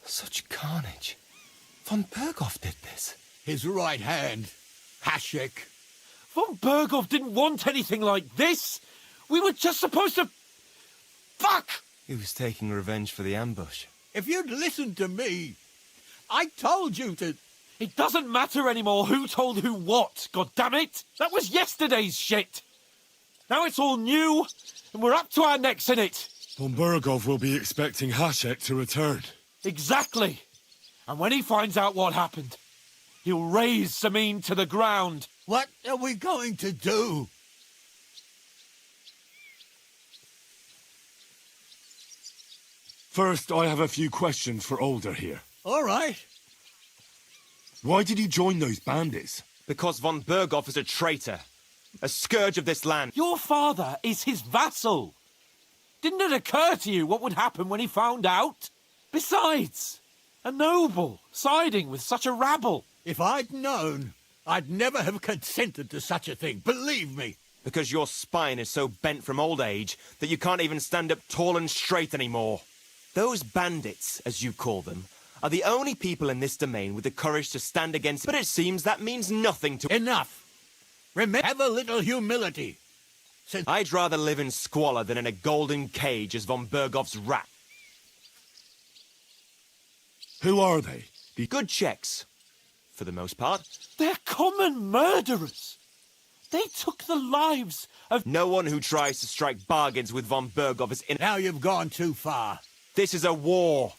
Such carnage. Von Berghoff did this. His right hand, Hashek. Von Berghoff didn't want anything like this! We were just supposed to... Fuck! He was taking revenge for the ambush. If you'd listened to me, I told you to... It doesn't matter anymore who told who what, goddammit! That was yesterday's shit! Now it's all new, and we're up to our necks in it! Von Berghoff will be expecting Hashek to return. Exactly! And when he finds out what happened, he'll raze Samin to the ground. What are we going to do? First, I have a few questions for Older here. All right. Why did you join those bandits? Because von Berghoff is a traitor. A scourge of this land. Your father is his vassal. Didn't it occur to you what would happen when he found out? Besides, a noble siding with such a rabble. If I'd known, I'd never have consented to such a thing, believe me. Because your spine is so bent from old age that you can't even stand up tall and straight anymore. Those bandits, as you call them, are the only people in this domain with the courage to stand against. But it seems that means nothing to. Enough! Remember, have a little humility. I'd rather live in squalor than in a golden cage as von Bergov's rat. Who are they? Good Czechs, for the most part. They're common murderers. They took the lives of... No one who tries to strike bargains with von Bergov is in... Now you've gone too far. This is a war.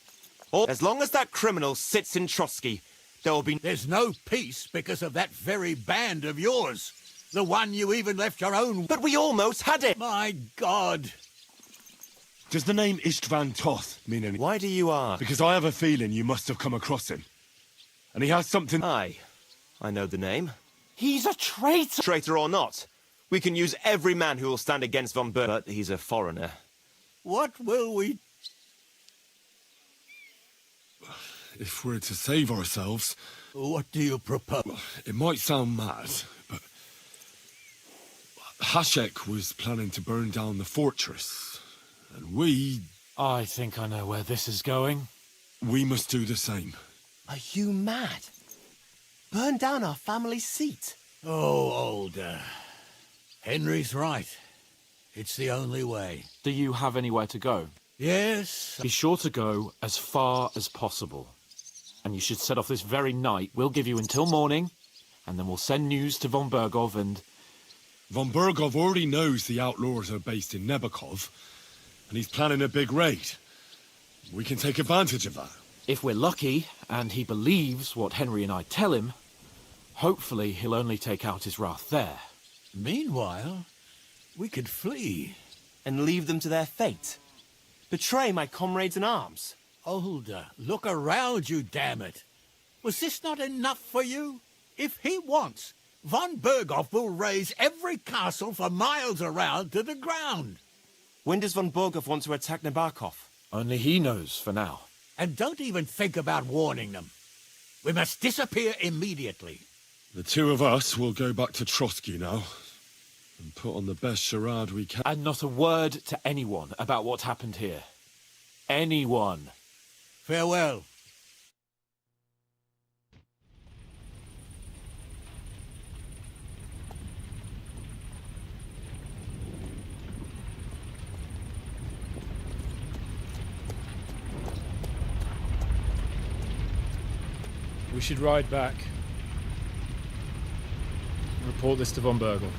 As long as that criminal sits in Trotsky, there will be... There's no peace because of that very band of yours. The one you even left your own... But we almost had it! My God! Does the name Istvan Toth mean anything? Why do you ask? Because I have a feeling you must have come across him. And he has something... Aye, I know the name. He's a traitor! Traitor or not, we can use every man who will stand against von Berg. But he's a foreigner. What will we... If we're to save ourselves... What do you propose? It might sound mad, but... Hasek was planning to burn down the fortress. And we... I think I know where this is going. We must do the same. Are you mad? Burn down our family seat? Oh, Older. Henry's right. It's the only way. Do you have anywhere to go? Yes. Be sure to go as far as possible. And you should set off this very night. We'll give you until morning, and then we'll send news to von Bergov and... Von Bergov already knows the outlaws are based in Nebakov, and he's planning a big raid. We can take advantage of that. If we're lucky, and he believes what Henry and I tell him, hopefully he'll only take out his wrath there. Meanwhile, we could flee. And leave them to their fate? Betray my comrades in arms? Older, look around you, damn it. Was this not enough for you? If he wants, von Bergov will raise every castle for miles around to the ground. When does von Bergov want to attack Nebakov? Only he knows for now. And don't even think about warning them. We must disappear immediately. The two of us will go back to Trotsky now, and put on the best charade we can. And not a word to anyone about what happened here. Anyone. Farewell. We should ride back. Report this to von Bergel.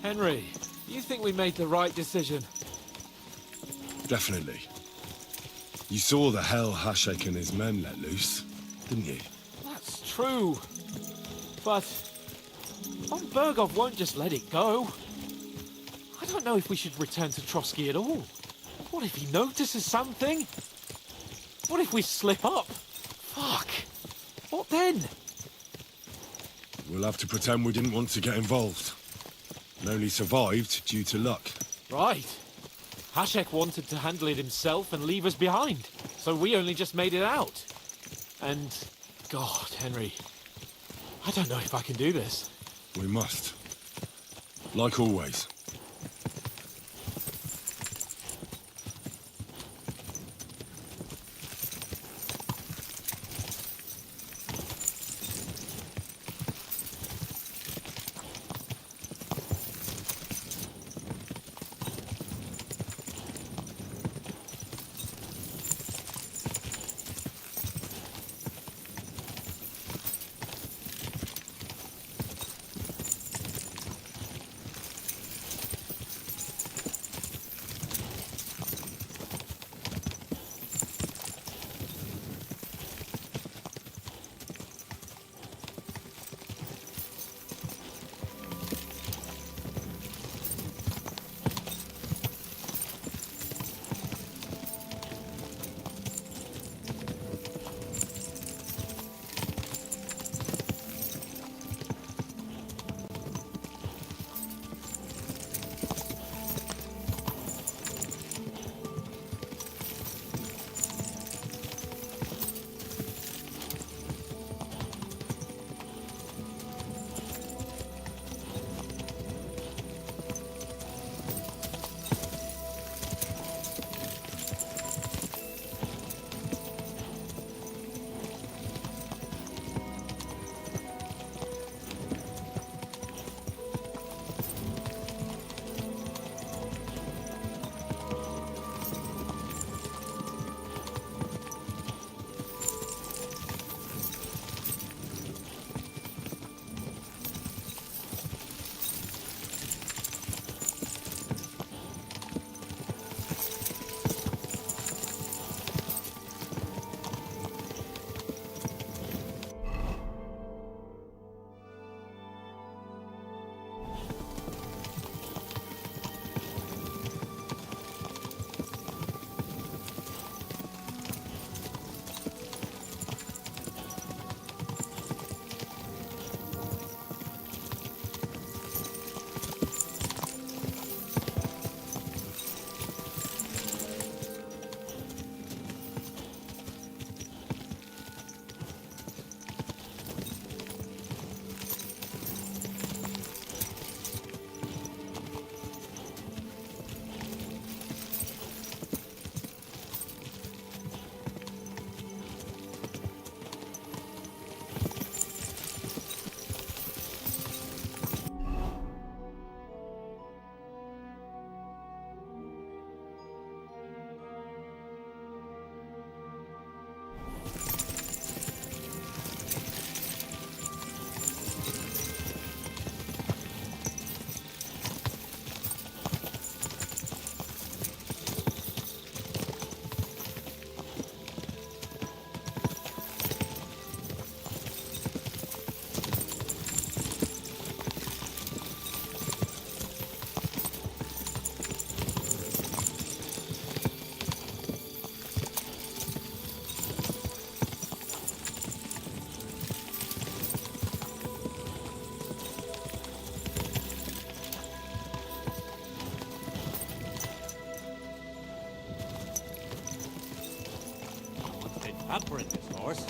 Henry, you think we made the right decision? Definitely. You saw the hell Hasek and his men let loose, didn't you? That's true. But Von Bergov won't just let it go. I don't know if we should return to Trotsky at all. What if he notices something? What if we slip up? Fuck. What then? We'll have to pretend we didn't want to get involved. And only survived due to luck. Right. Hashek wanted to handle it himself and leave us behind. So we only just made it out. And... God, Henry. I don't know if I can do this. We must. Like always. Pampering this horse.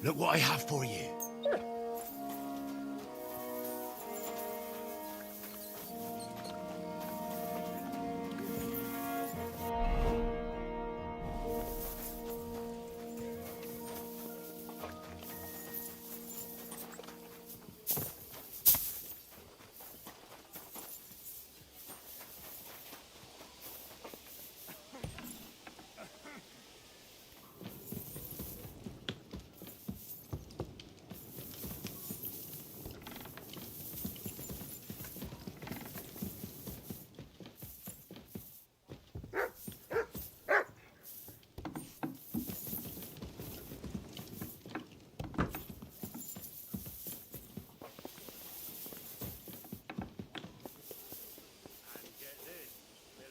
Look what I have for you.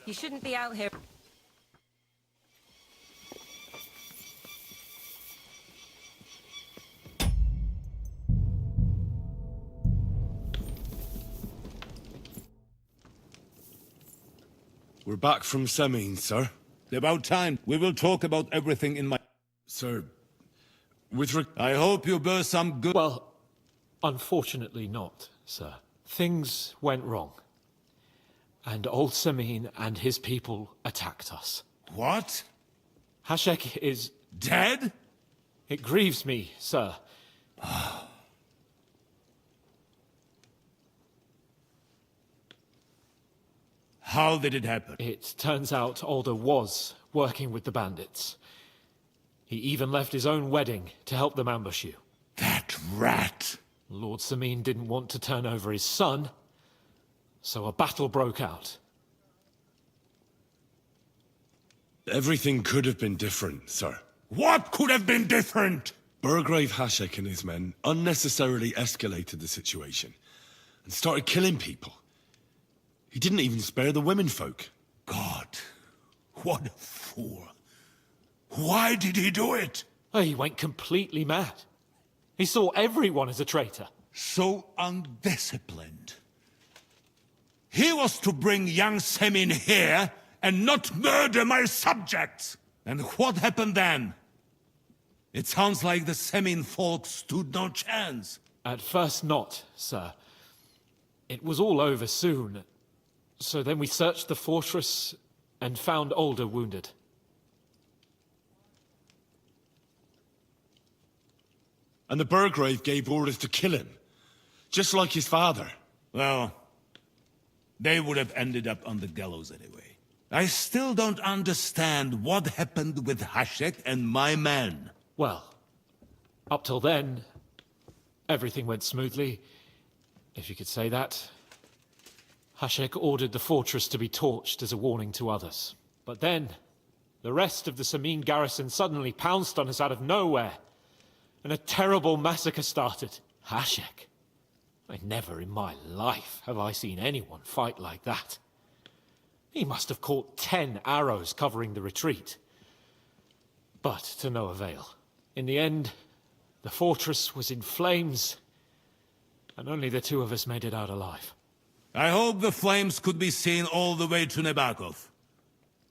You shouldn't be out here. We're back from Semin, sir. About time. We will talk about everything in my... Sir, I hope you bear some good... Well, unfortunately not, sir. Things went wrong. And old Semin and his people attacked us. What? Hashek is... dead? It grieves me, sir. How did it happen? It turns out Alder was working with the bandits. He even left his own wedding to help them ambush you. That rat! Lord Semin didn't want to turn over his son, so a battle broke out. everything could have been different, sir. What could have been different? Burgrave Hashek and his men unnecessarily escalated the situation and started killing people. He didn't even spare the women folk. God, what a fool. Why did he do it? Oh, he went completely mad. He saw everyone as a traitor. So undisciplined. He was to bring young Semin here and not murder my subjects. And what happened then? It sounds like the Semin folk stood no chance. At first not, sir. It was all over soon. So then we searched the fortress and found Alder wounded. And the Burgrave gave orders to kill him, just like his father. Well, they would have ended up on the gallows anyway. I still don't understand what happened with Hashek and my men. Well, up till then, everything went smoothly, if you could say that. Hashek ordered the fortress to be torched as a warning to others. But then, the rest of the Semin garrison suddenly pounced on us out of nowhere, and a terrible massacre started. Hashek. Never in my life have I seen anyone fight like that. He must have caught 10 arrows covering the retreat. But to no avail. In the end, the fortress was in flames, and only the two of us made it out alive. I hope the flames could be seen all the way to Nebakov.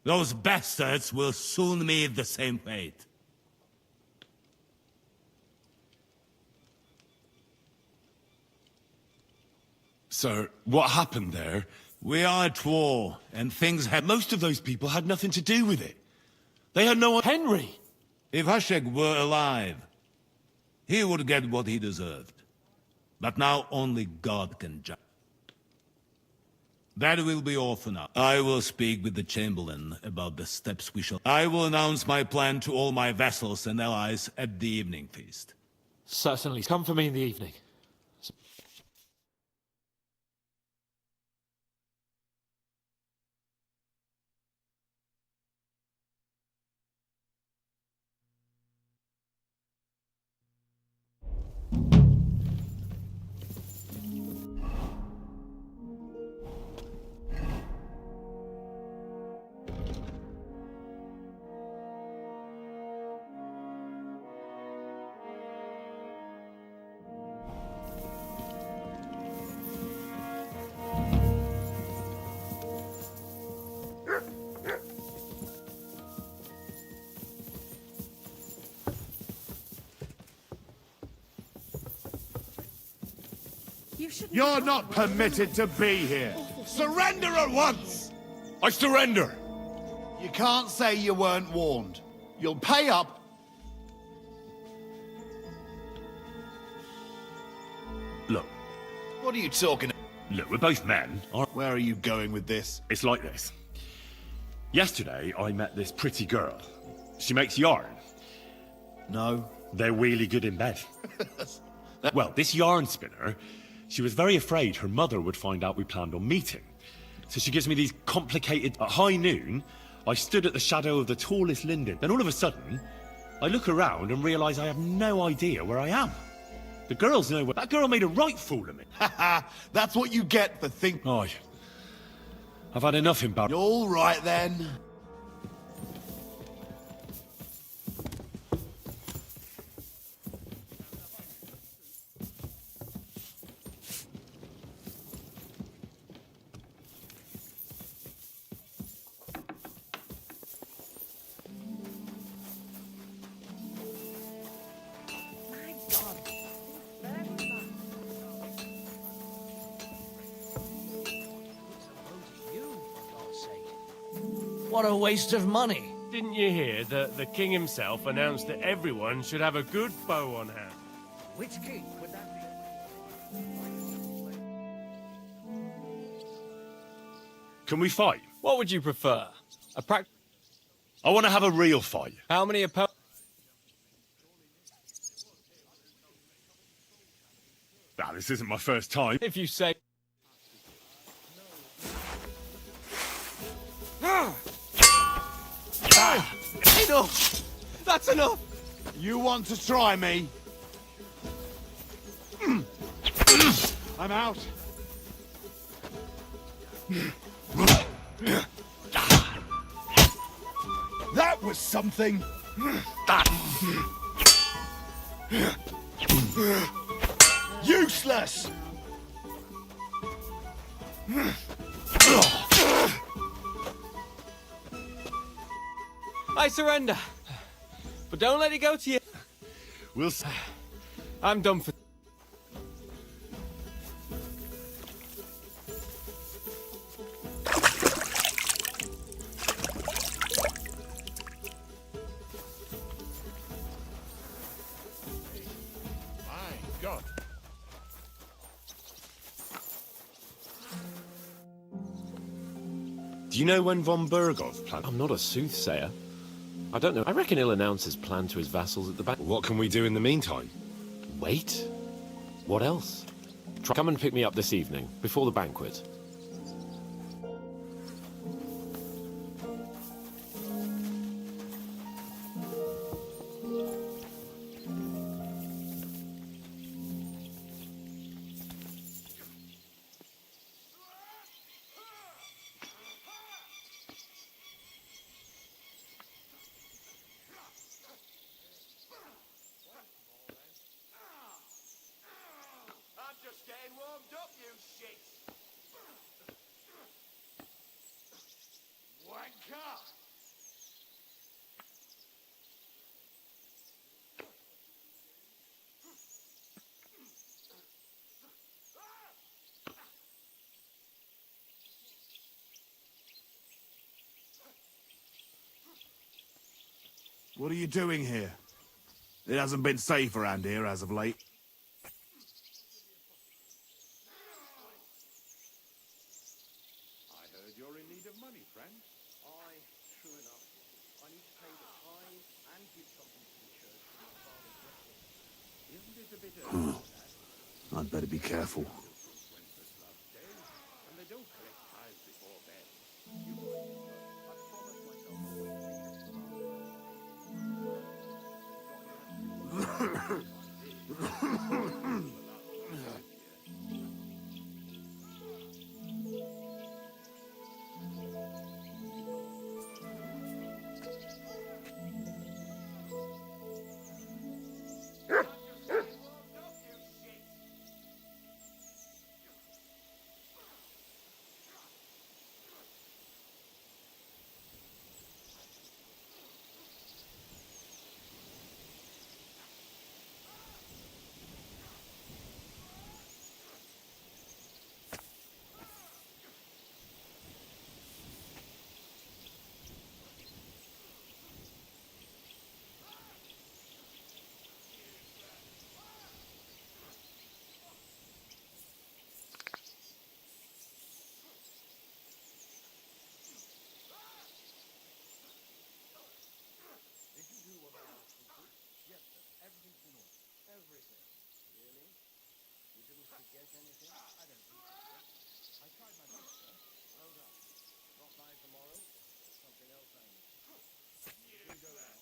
Those bastards will soon meet the same fate. Sir, what happened there? We are at war, and things have... Most of those people had nothing to do with it. They had no... Henry! If Hashek were alive, he would get what he deserved. But now only God can judge. That will be all for now. I will speak with the Chamberlain about the steps we shall... I will announce my plan to all my vassals and allies at the evening feast. Certainly. Come for me in the evening. You shouldn't. You're not permitted to be here. Surrender at once! I surrender! You can't say you weren't warned. You'll pay up. Look. What are you talking? Look, we're both men. Where are you going with this? It's like this. Yesterday, I met this pretty girl. She makes yarn. No. They're really good in bed. Well, this yarn spinner, she was very afraid her mother would find out we planned on meeting. So she gives me these complicated... At high noon, I stood at the shadow of the tallest linden. Then all of a sudden, I look around and realise I have no idea where I am. The girls know where... That girl made a right fool of me. That's what you get for thinking. Oh, I've had enough embarrassment. All right, then. What a waste of money. Didn't you hear that the king himself announced that everyone should have a good bow on hand? Which king would that be? Can we fight? What would you prefer? I want to have a real fight. How many opponents? Now, this isn't my first time. If you say... Enough! That's enough! You want to try me? I'm out. That was something. Useless! I surrender. But don't let it go to you. We'll see. I'm done for... My God. Do you know when von Bergov planned? I'm not a soothsayer. I don't know. I reckon he'll announce his plan to his vassals at the back. What can we do in the meantime? Wait. What else? Come and pick me up this evening, before the banquet. What are you doing here? It hasn't been safe around here as of late. I heard you're in need of money, friend. Aye, true enough. I need to pay the tithe and give something to the church for my father's record. Isn't it a bit early for that? I'd better be careful. And they don't collect tithes before then. You mind, I promised myself I wouldn't take this guess anything? I don't think so. I tried my best, sir. Well done. Drop by tomorrow. There's something else I need. You can go now.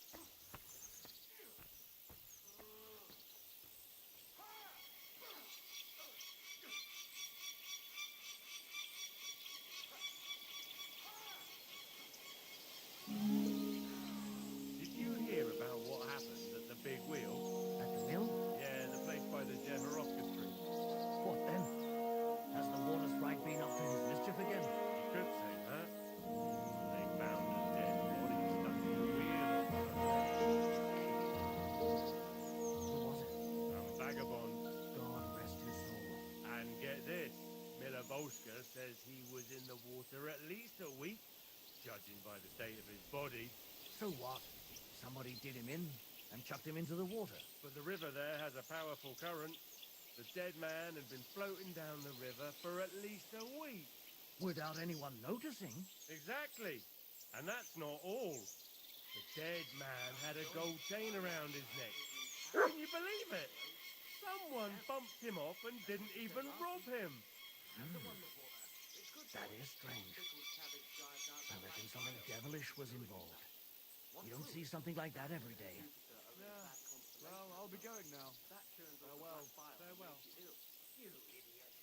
Did you hear about what happened at the big wheel? At the mill? Yeah, the place by the Jeverovka Street. What then? Has the water sprite been up to his mischief again? You could say that. They found a dead body stuck in the wheel. Who was it? Some vagabond. God rest his soul. And get this, Miller Bolska says he was in the water at least a week, judging by the state of his body. So what? Somebody did him in and chucked him into the water. But the river there has a powerful current. The dead man had been floating down the river for at least a week. Without anyone noticing? Exactly. And that's not all. The dead man had a gold chain around his neck. Can you believe it? Someone bumped him off and didn't even rob him. That is strange. I reckon something devilish was involved. You don't see something like that every day. Yeah. Well, I'll be going now. Farewell. Farewell. You idiot.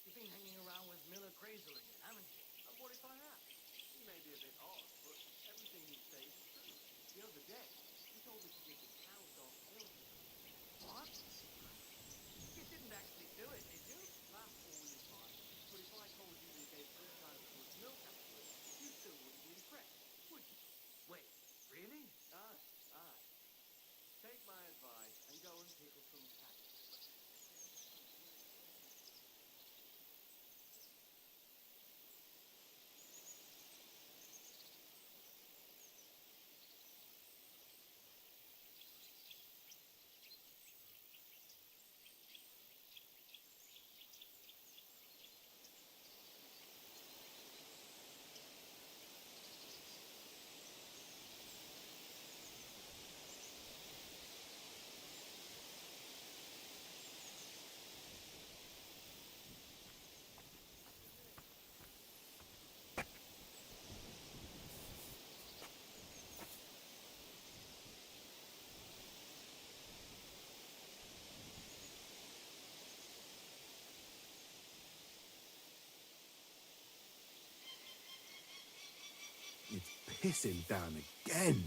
You've been hanging around with Miller crazily, haven't you? And what if I have? He may be a bit odd, but everything he says is true. The other day, he told me to give the cows off milk. What? You didn't actually do it, did you? That's all you fine. But if I told you they gave all kinds of good milk afterwards, you still wouldn't be impressed, would you? Wait, really? Aye, aye. Take my advice and go and pickle some cattle. It's pissing down again.